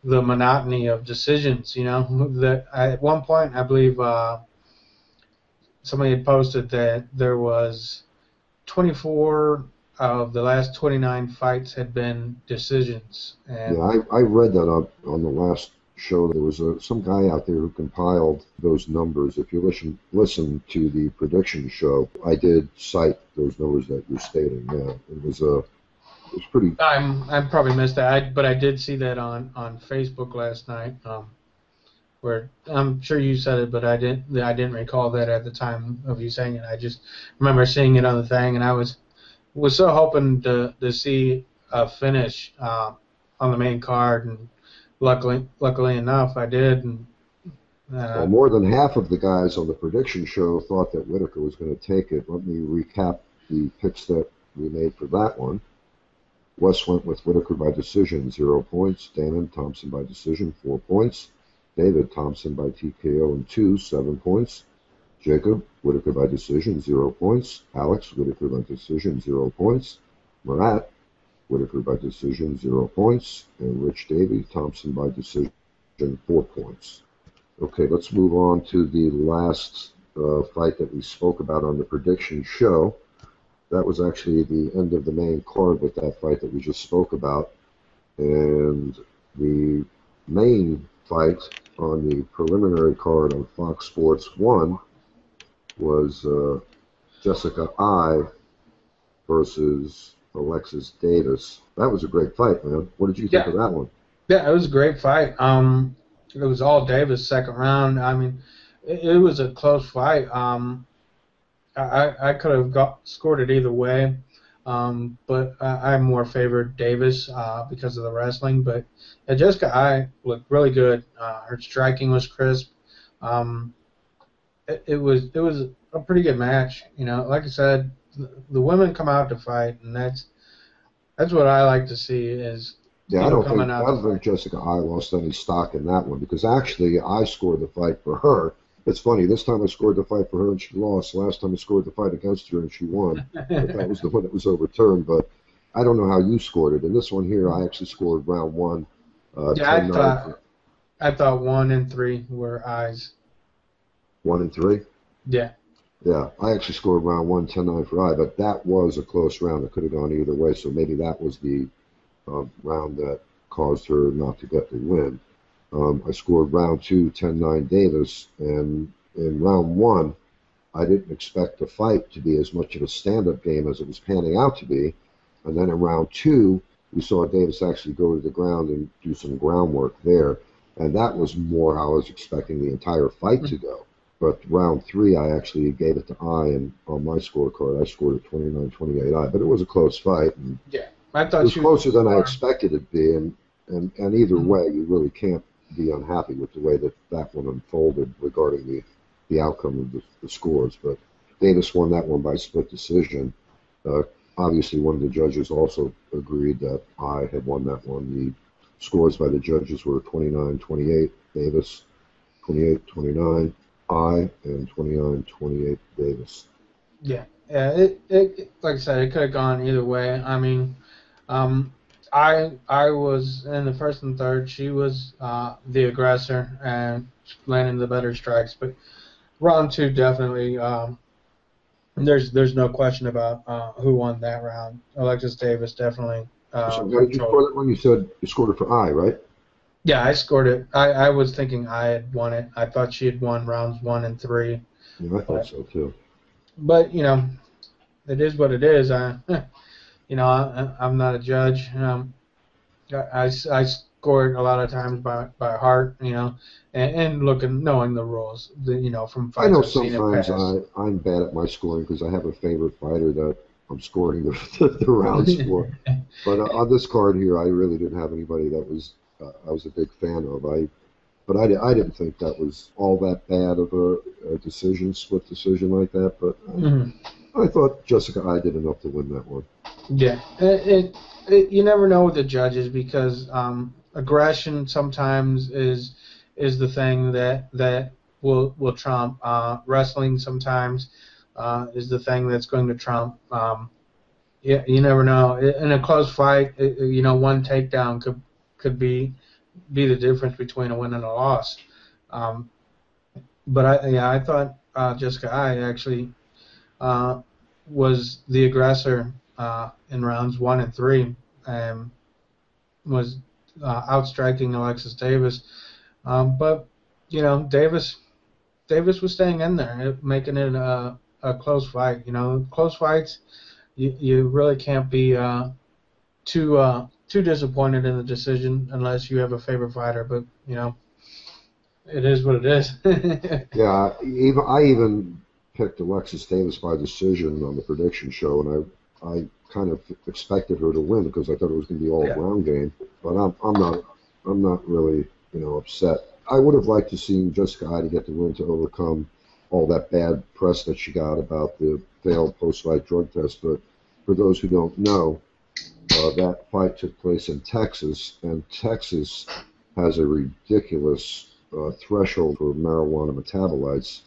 monotony of decisions. That at one point, I believe somebody had posted that there was 24 of the last 29 fights had been decisions. And yeah, I read that on the last show. There was some guy out there who compiled those numbers. If you listen to the prediction show, I did cite those numbers that you're stating. Yeah, it was pretty. I probably missed that, but I did see that on Facebook last night. Where I'm sure you said it, but I didn't recall that at the time of you saying it. I just remember seeing it on the thing, and I was so hoping to see a finish on the main card, and luckily enough, I did. And well, more than half of the guys on the prediction show thought that Whitaker was going to take it. Let me recap the picks that we made for that one. Wes went with Whitaker by decision, 0 points. Damon Thompson by decision, 4 points. David Thompson by TKO and 2, 7 points. Jacob, Whitaker by decision, 0 points. Alex, Whitaker by decision, 0 points. Murat, Whitaker by decision, 0 points. And Rich Davie, Thompson by decision, 4 points. Okay, let's move on to the last fight that we spoke about on the prediction show. That was actually the end of the main card with that fight that we just spoke about. And the main fight on the preliminary card on Fox Sports 1 was Jessica I versus Alexis Davis. That was a great fight, man. What did you think of that one? Yeah, it was a great fight. It was all Davis second round. I mean, it was a close fight. I could have scored it either way, but I more favored Davis because of the wrestling. But Jessica I looked really good. Her striking was crisp. It was a pretty good match. Like I said, the women come out to fight, and that's what I like to see is. Yeah, I don't think Jessica I lost any stock in that one, because actually I scored the fight for her. It's funny, this time I scored the fight for her and she lost. Last time I scored the fight against her and she won. But that was the one that was overturned. But I don't know how you scored it. In this one here, I actually scored round 1. Yeah, I thought 1 and 3 were I's. 1 and 3? Yeah. Yeah, I actually scored round one, 10-9 for I, but that was a close round. It could have gone either way, so maybe that was the round that caused her not to get the win. I scored round two, 10-9 Davis, and in round one, I didn't expect the fight to be as much of a stand-up game as it was panning out to be. And then in round two, we saw Davis actually go to the ground and do some groundwork there. And that was more how I was expecting the entire fight to go. But round three, I actually gave it to I, and on my scorecard, I scored a 29-28 I. But it was a close fight, and Yeah, I it thought was she was closer than I more. expected it to be. And either way, you really can't be unhappy with the way that that one unfolded regarding the outcome of the scores. But Davis won that one by split decision. Uh, Obviously, one of the judges also agreed that I had won that one. The scores by the judges were 29-28 Davis, 28-29 I, and 29-28 Davis. Yeah, yeah. It like I said, it could have gone either way. I mean, um, I was in the first and third. She was the aggressor and landing the better strikes. But round two definitely. There's no question about who won that round. Alexis Davis definitely So how did you controlled. score that one? You said you scored it for I, right? Yeah, I scored it. I was thinking I had won it. I thought she had won rounds one and three, Yeah, I thought but so too. it is what it is. I'm not a judge. I scored a lot of times by heart, and looking knowing the rules, from I fights know I've seen in sometimes past. I'm bad at my scoring because I have a favorite fighter that I'm scoring the rounds for. But on this card here, I really didn't have anybody that was I was a big fan of. I didn't think that was all that bad of a decision, split decision like that. But Mhm. I thought Jessica I did enough to win that one. Yeah, you never know with the judges because aggression sometimes is the thing that will trump. Wrestling sometimes is the thing that's going to trump. Yeah, you never know. In a close fight, one takedown could be the difference between a win and a loss. Um, but I thought Jessica I actually uh, was the aggressor in rounds one and three, and was outstriking Alexis Davis. But Davis was staying in there, making it a close fight. Close fights, you really can't be too disappointed in the decision unless you have a favorite fighter. But it is what it is. Yeah, I even picked Alexis Davis by decision on the prediction show, and I kind of expected her to win because I thought it was going to be all Yeah. ground game. But I'm not really upset. I would have liked to see Jessica Eye to get the win to overcome all that bad press that she got about the failed post-fight drug test. But for those who don't know, that fight took place in Texas, and Texas has a ridiculous threshold for marijuana metabolites,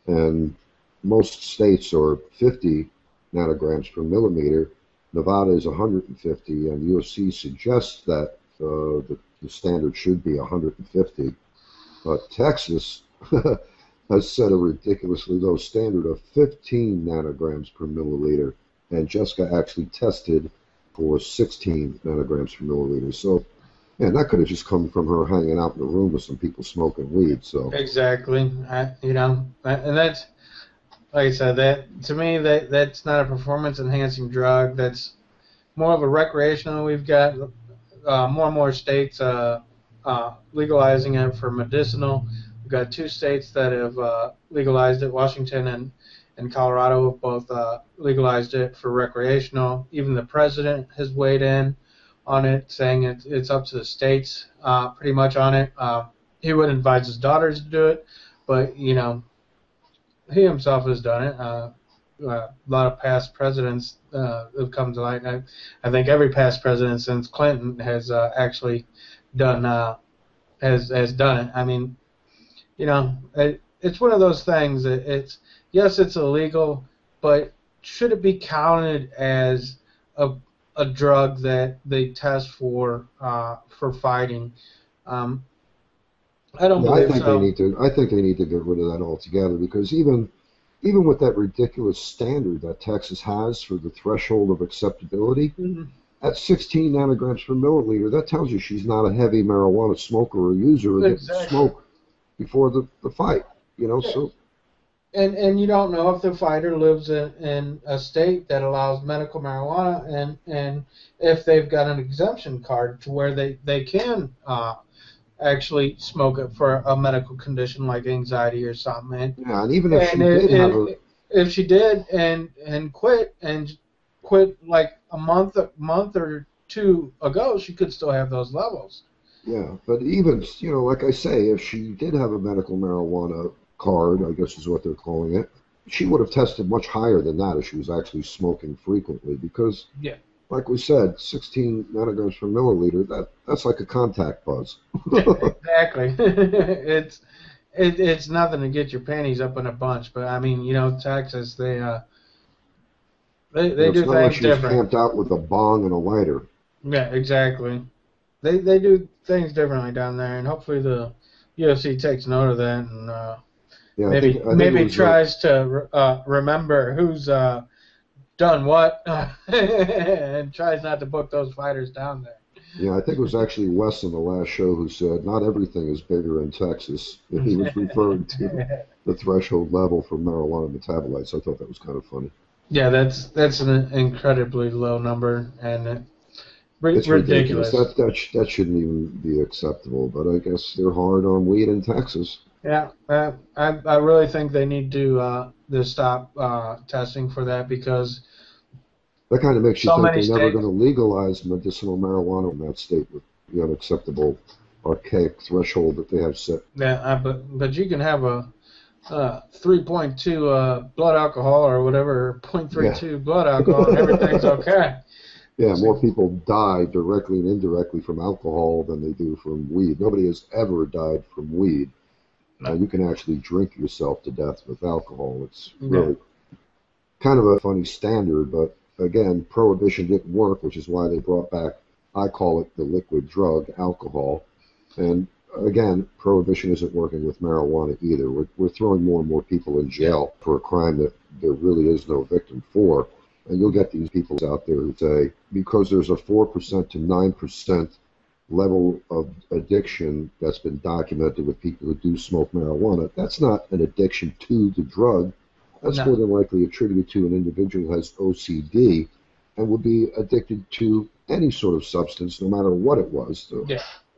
and most states are 50 nanograms per millimeter. Nevada is 150, and UFC suggests that the standard should be 150. But Texas has set a ridiculously low standard of 15 nanograms per milliliter, and Jessica actually tested for 16 nanograms per milliliter. So, man, that could have just come from her hanging out in the room with some people smoking weed. So, Exactly. And that's like I said. That to me, that's not a performance enhancing drug. That's more of a recreational. We've got more and more states legalizing it for medicinal. We've got two states that have legalized it. Washington and Colorado have both legalized it for recreational. Even the president has weighed in on it, saying it's up to the states pretty much on it. He would advise his daughters to do it, but he himself has done it. A lot of past presidents have come to light. I think every past president since Clinton has actually done has done it. I mean, it's one of those things. It's yes, it's illegal, but should it be counted as a a drug that they test for fighting? Um, I don't yeah, I believe think they so. need to. I think they need to get rid of that altogether because even even with that ridiculous standard that Texas has for the threshold of acceptability, at 16 nanograms per milliliter, that tells you she's not a heavy marijuana smoker or user or didn't smoke before the fight. You know, so. And you don't know if the fighter lives in a state that allows medical marijuana, and if they've got an exemption card to where they can actually smoke it for a medical condition like anxiety or something. Yeah, and even if she did have a... If she did and quit like a month or two ago, she could still have those levels. Yeah, but even, you know, like I say, if she did have a medical marijuana card, I guess is what they're calling it, she would have tested much higher than that if she was actually smoking frequently, because, like we said, 16 nanograms per milliliter, that's like a contact buzz. Exactly. It's nothing to get your panties up in a bunch, but I mean, you know, Texas, they do things different. It's not like she was camped out with a bong and a lighter. Yeah, exactly. They do things differently down there, and hopefully the UFC takes note of that and maybe tries to remember who's done what and tries not to book those fighters down there. Yeah, I think it was actually Wes on the last show who said, not everything is bigger in Texas. And he was referring to the threshold level for marijuana metabolites. I thought that was kind of funny. Yeah, that's an incredibly low number, and it's ridiculous. That shouldn't even be acceptable, but I guess they're hard on weed in Texas. Yeah, I really think they need to stop testing for that, because that kind of makes you think they're never going to legalize medicinal marijuana in that state with the unacceptable archaic threshold that they have set. Yeah, but you can have a 3.2 blood alcohol or whatever, 0.32 blood alcohol, and everything's okay. Yeah, more people die directly and indirectly from alcohol than they do from weed. Nobody has ever died from weed. No. You can actually drink yourself to death with alcohol. It's really kind of a funny standard, but again, prohibition didn't work, which is why they brought back, I call it the liquid drug, alcohol. And again, prohibition isn't working with marijuana either. We're throwing more and more people in jail for a crime that there really is no victim for. And you'll get these people out there who say, because there's a 4% to 9% level of addiction that's been documented with people who do smoke marijuana, that's not an addiction to the drug. That's more than likely attributed to an individual who has OCD and would be addicted to any sort of substance, no matter what it was. So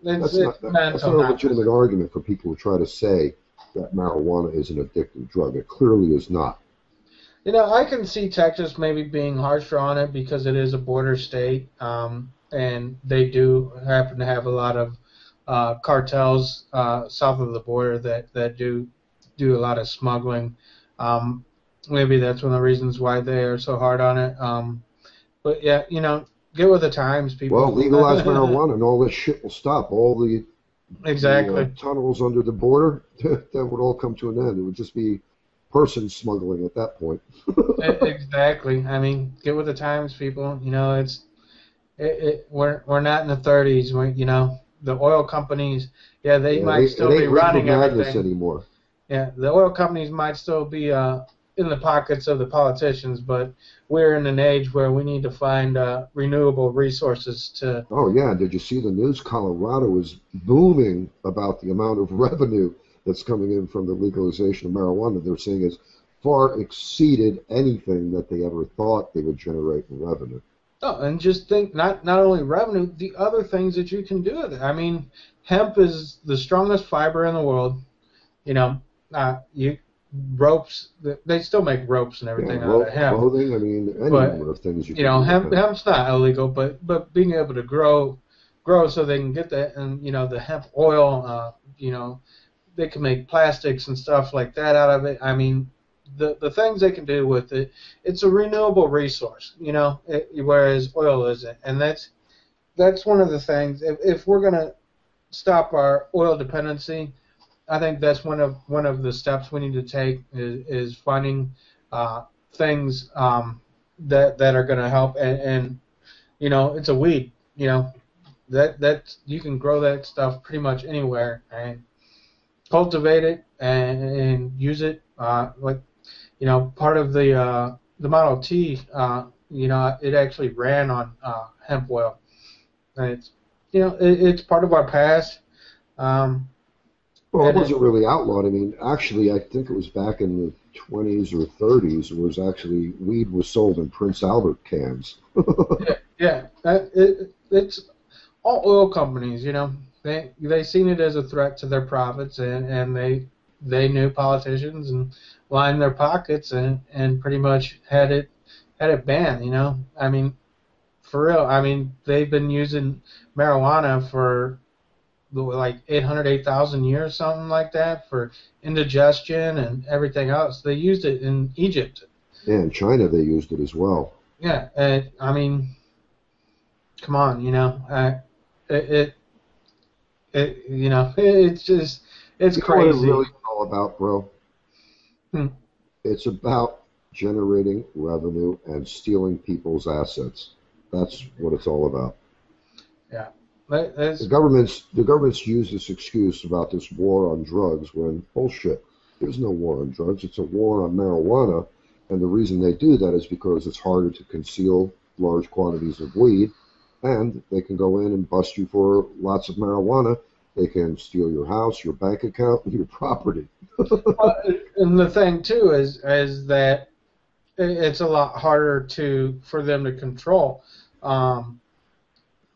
that's not a legitimate argument for people who try to say that marijuana is an addictive drug. It clearly is not. You know, I can see Texas maybe being harsher on it because it is a border state, and they do happen to have a lot of cartels south of the border that do a lot of smuggling. Maybe that's one of the reasons why they are so hard on it. But yeah, you know, get with the times, people. Well, legalize marijuana and all this shit will stop. All the tunnels under the border, that would all come to an end. It would just be person smuggling at that point. Exactly. I mean, get with the times, people. You know, we're not in the 30s. You know, the oil companies, they might still be running everything anymore. Yeah, the oil companies might still be in the pockets of the politicians, but we're in an age where we need to find renewable resources to... Oh, yeah. Did you see the news? Colorado is booming about the amount of revenue that's coming in from the legalization of marijuana. They're saying has far exceeded anything that they ever thought they would generate in revenue. Oh, and just think, not only revenue, the other things that you can do with it. I mean, hemp is the strongest fiber in the world. You know, ropes, they still make ropes and everything out of hemp. Clothing, I mean, any number of things you can do. Hemp's not illegal, but being able to grow so they can get that, and, you know, the hemp oil, you know, they can make plastics and stuff like that out of it. I mean, the things they can do with it, it's a renewable resource, you know, whereas oil isn't. And that's one of the things. If we're going to stop our oil dependency, I think that's one of the steps we need to take is finding things that are going to help. And you know, it's a weed. You know, that you can grow that stuff pretty much anywhere and cultivate it and use it. Like, part of the Model T, it actually ran on hemp oil. And it's part of our past. Um, Well, it and wasn't really outlawed. I mean, actually, I think it was back in the 20s or 30s. It was actually weed was sold in Prince Albert cans. yeah, it's all oil companies. They seen it as a threat to their profits, and they knew politicians and lined their pockets and pretty much had it banned. I mean, for real. I mean, they've been using marijuana for like 800, 8,000 years, something like that, for indigestion and everything else. They used it in Egypt. Yeah, in China they used it as well. Yeah, I mean, come on, it, it's just, it's You know what it really crazy. is all about, bro? Hmm. It's about generating revenue and stealing people's assets. That's what it's all about. Yeah, The that's governments use this excuse about this war on drugs when bullshit. There's no war on drugs. It's a war on marijuana, and the reason they do that is because it's harder to conceal large quantities of weed, and they can go in and bust you for lots of marijuana. They can steal your house, your bank account, and your property. uh, and the thing too is that it's a lot harder for them to control. Um,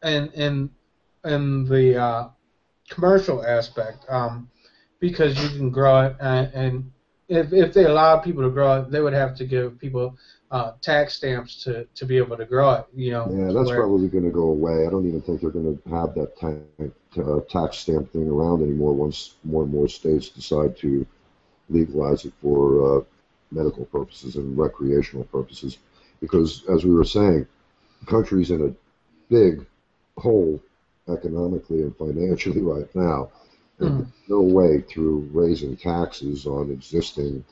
and in the commercial aspect, because you can grow it, and if they allowed people to grow it, they would have to give people tax stamps to be able to grow it. Yeah, To that's where probably going to go away. I don't even think they're going to have that tax stamp thing around anymore once more and more states decide to legalize it for medical purposes and recreational purposes. Because, as we were saying, the country's in a big hole economically and financially right now. And mm, there's no way through raising taxes on existing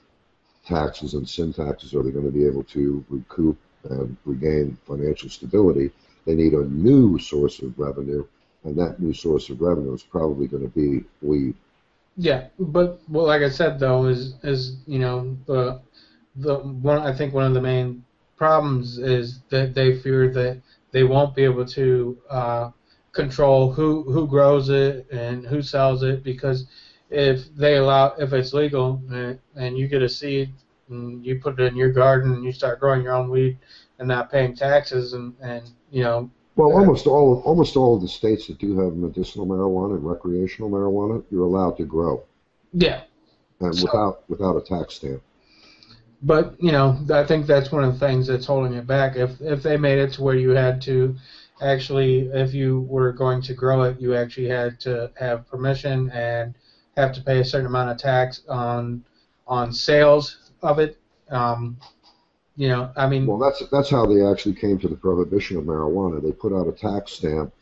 taxes and sin taxes are they going to be able to recoup and regain financial stability. They need a new source of revenue, and that new source of revenue is probably going to be weed. yeah, but well, like I said though, is the one, I think one of the main problems is that they fear that they won't be able to control who grows it and who sells it, because if it's legal, and you get a seed and you put it in your garden and you start growing your own weed and not paying taxes, and Well, uh, almost all of the states that do have medicinal marijuana and recreational marijuana, you're allowed to grow, yeah. and So, without a tax stamp. but I think that's one of the things that's holding it back. If they made it to where you had to actually, if you were going to grow it, you actually had to have permission and have to pay a certain amount of tax on sales of it. I Well, mean, that's how they actually came to the prohibition of marijuana. They put out a tax stamp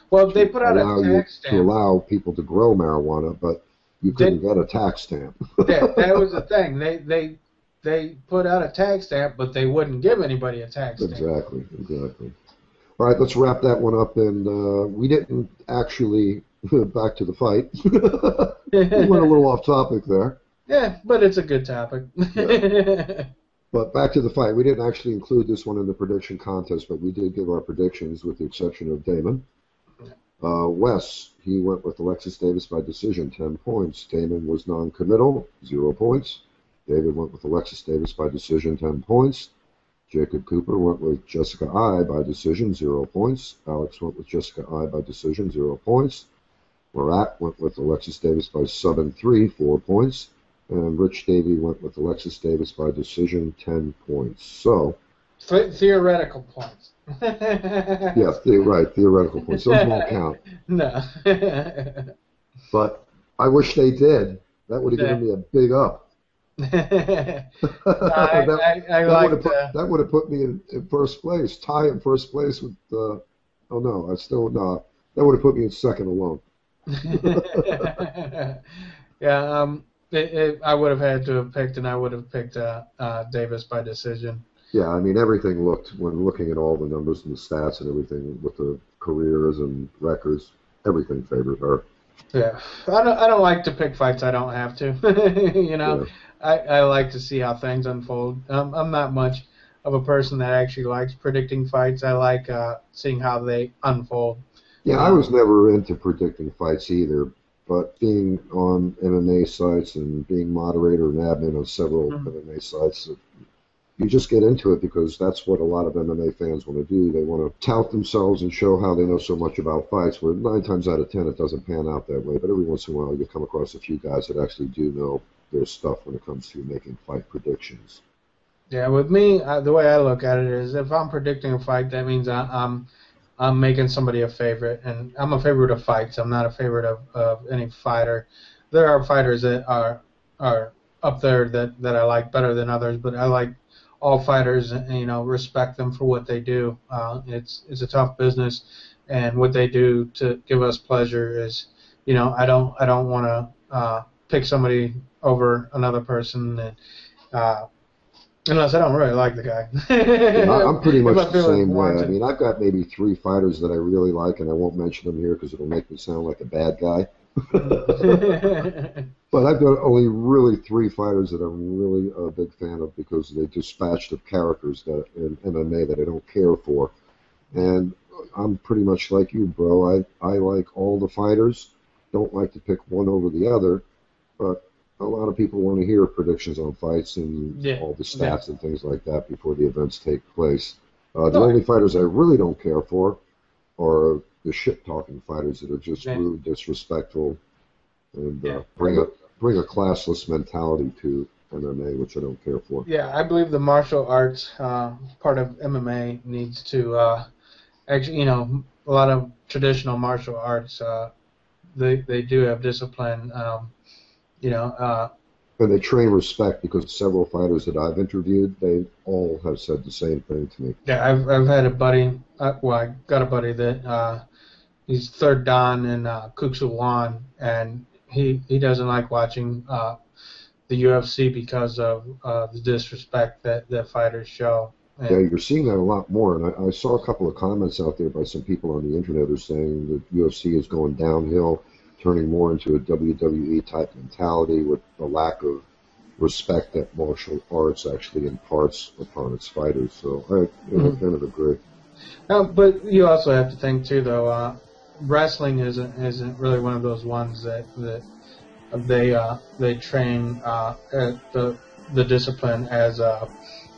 well, they to put out a allow you tax to stamp. allow people to grow marijuana, but you couldn't They, get a tax stamp. that was the thing. They put out a tax stamp, but they wouldn't give anybody a tax stamp. Exactly, exactly. All right, let's wrap that one up. And we didn't actually back to the fight. We went a little off topic there. Yeah, but it's a good topic. Yeah. But back to the fight. We didn't actually include this one in the prediction contest, but we did give our predictions with the exception of Damon. Wes, he went with Alexis Davis by decision, 10 points. Damon was non-committal, 0 points. David went with Alexis Davis by decision, 10 points. Jacob Cooper went with Jessica I by decision, 0 points. Alex went with Jessica I by decision, 0 points. Marat went with Alexis Davis by sub and 3, 4 points. And Rich Davie went with Alexis Davis by decision, 10 points. So, Theoretical points. yeah, right, theoretical points. Those won't count. No. But I wish they did. That would have Yeah. given me a big up. I That would have like put that would have put me in first place, tie in first place with. Oh no, I still no. That would have put me in second alone. yeah. I would have had to have picked, and I would have picked Davis by decision. Yeah, I mean everything looked when looking at all the numbers and the stats and everything with the careers and records, everything favored her. Yeah, I don't like to pick fights I don't have to. You know, Yeah. I like to see how things unfold. I'm not much of a person that actually likes predicting fights. I like seeing how they unfold. Yeah, I was Um, never into predicting fights either, but being on MMA sites and being moderator and admin of several mhm. MMA sites, you just get into it because that's what a lot of MMA fans want to do. They want to tout themselves and show how they know so much about fights, where 9 times out of 10 it doesn't pan out that way. But every once in a while you come across a few guys that actually do know their stuff when it comes to making fight predictions. Yeah, with me, the way I look at it is, if I'm predicting a fight, that means I'm making somebody a favorite, and I'm a favorite of fights. I'm not a favorite of any fighter. There are fighters that are up there that I like better than others, but I like all fighters, and respect them for what they do. It's a tough business, and what they do to give us pleasure is, I don't want to pick somebody over another person, and uh, unless I don't really like the guy. Yeah, I'm pretty If much I the feel like same way. I watching. mean, I've got maybe 3 fighters that I really like, and I won't mention them here because it'll make me sound like a bad guy. Mhm. But I've got only really 3 fighters that I'm really a big fan of because they dispatched of characters that in MMA that I don't care for. And I'm pretty much like you, bro. I like all the fighters. Don't like to pick one over the other, but a lot of people want to hear predictions on fights and Yeah, all the yeah. stats and things like that before the events take place. The No, only fighters I really don't care for are the shit talking fighters that are just yeah, rude, disrespectful, and yeah. bring a classless mentality to MMA, which I don't care for. Yeah, I believe the martial arts part of MMA needs to actually, a lot of traditional martial arts, they do have discipline. You know, uh, And they train respect because several fighters that I've interviewed, they all have said the same thing to me. yeah, I've had a buddy. Well, I got a buddy that he's third dan in Kuxulan, and he doesn't like watching the UFC because of the disrespect that fighters show. Yeah, And you're seeing that a lot more. And I saw a couple of comments out there by some people on the internet are saying that UFC is going downhill, turning more into a WWE type mentality with the lack of respect that martial arts actually imparts upon its fighters. So I mhm. kind of agree. But you also have to think too, though. Wrestling isn't really one of those ones that they train the discipline as a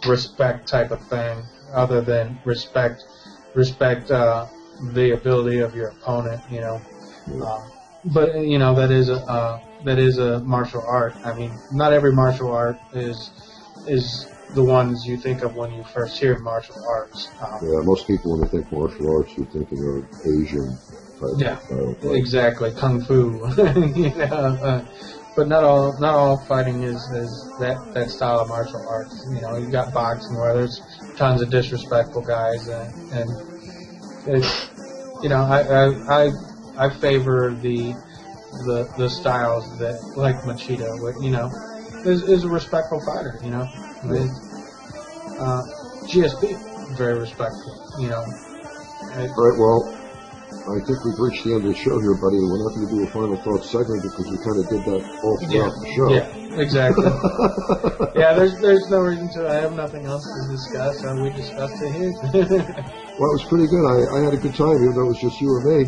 respect type of thing, other than respect the ability of your opponent. Yeah. But that is a martial art. I mean, not every martial art is the ones you think of when you first hear martial arts. Yeah, most people when they think martial arts, you're thinking of Asian type Yeah, style fights. exactly, kung fu. But not all fighting is that style of martial arts. You got boxing where there's tons of disrespectful guys, and it's I favor the styles that, like Machida, is a respectful fighter. I Yeah. mean, GSP very respectful. All right, well, I think we've reached the end of the show here, buddy. We're not going to do a final thought segment because we kind of did that all Yeah, throughout the show. yeah, exactly. Yeah, there's no reason to. I have nothing else to discuss. We discussed it here. Well, it was pretty good. I had a good time, even though it was just you and me.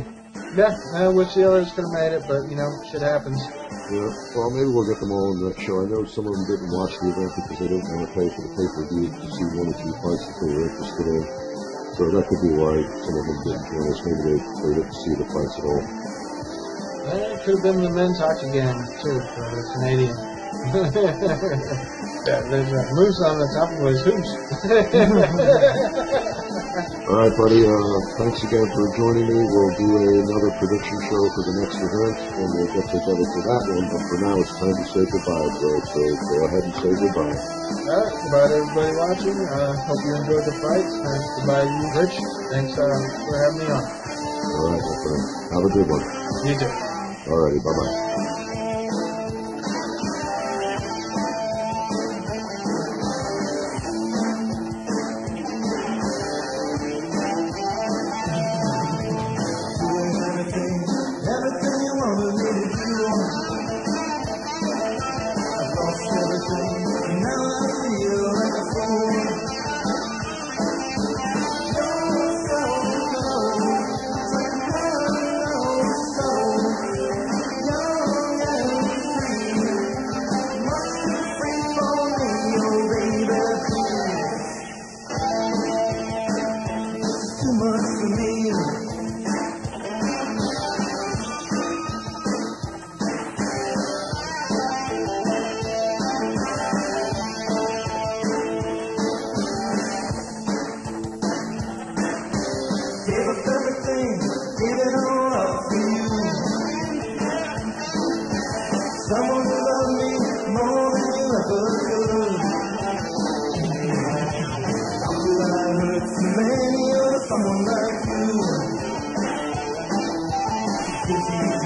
Yeah, I wish the others could have made it, but shit happens. Yeah. Well, maybe we'll get them all in the next show. I know some of them didn't watch the event because they didn't want to pay for the pay-per-view to see 1 or 2 fights that they were interested in. So that could be why some of them didn't join us. Maybe they didn't see the fights at all. It could have been the men's hockey game too for the Canadian. Yeah, there's a moose on the top of his hoops. All right, buddy. Thanks again for joining me. We'll do another prediction show for the next event, and we'll get together for that one. But for now, it's time to say goodbye, bro. So go ahead and say goodbye. All right, goodbye to everybody watching. Hope you enjoyed the fights. And goodbye to you, Rich. Thanks for having me on. All right, my friend. Have a good one. You too. All righty. Bye-bye. Everything you wanna do. This is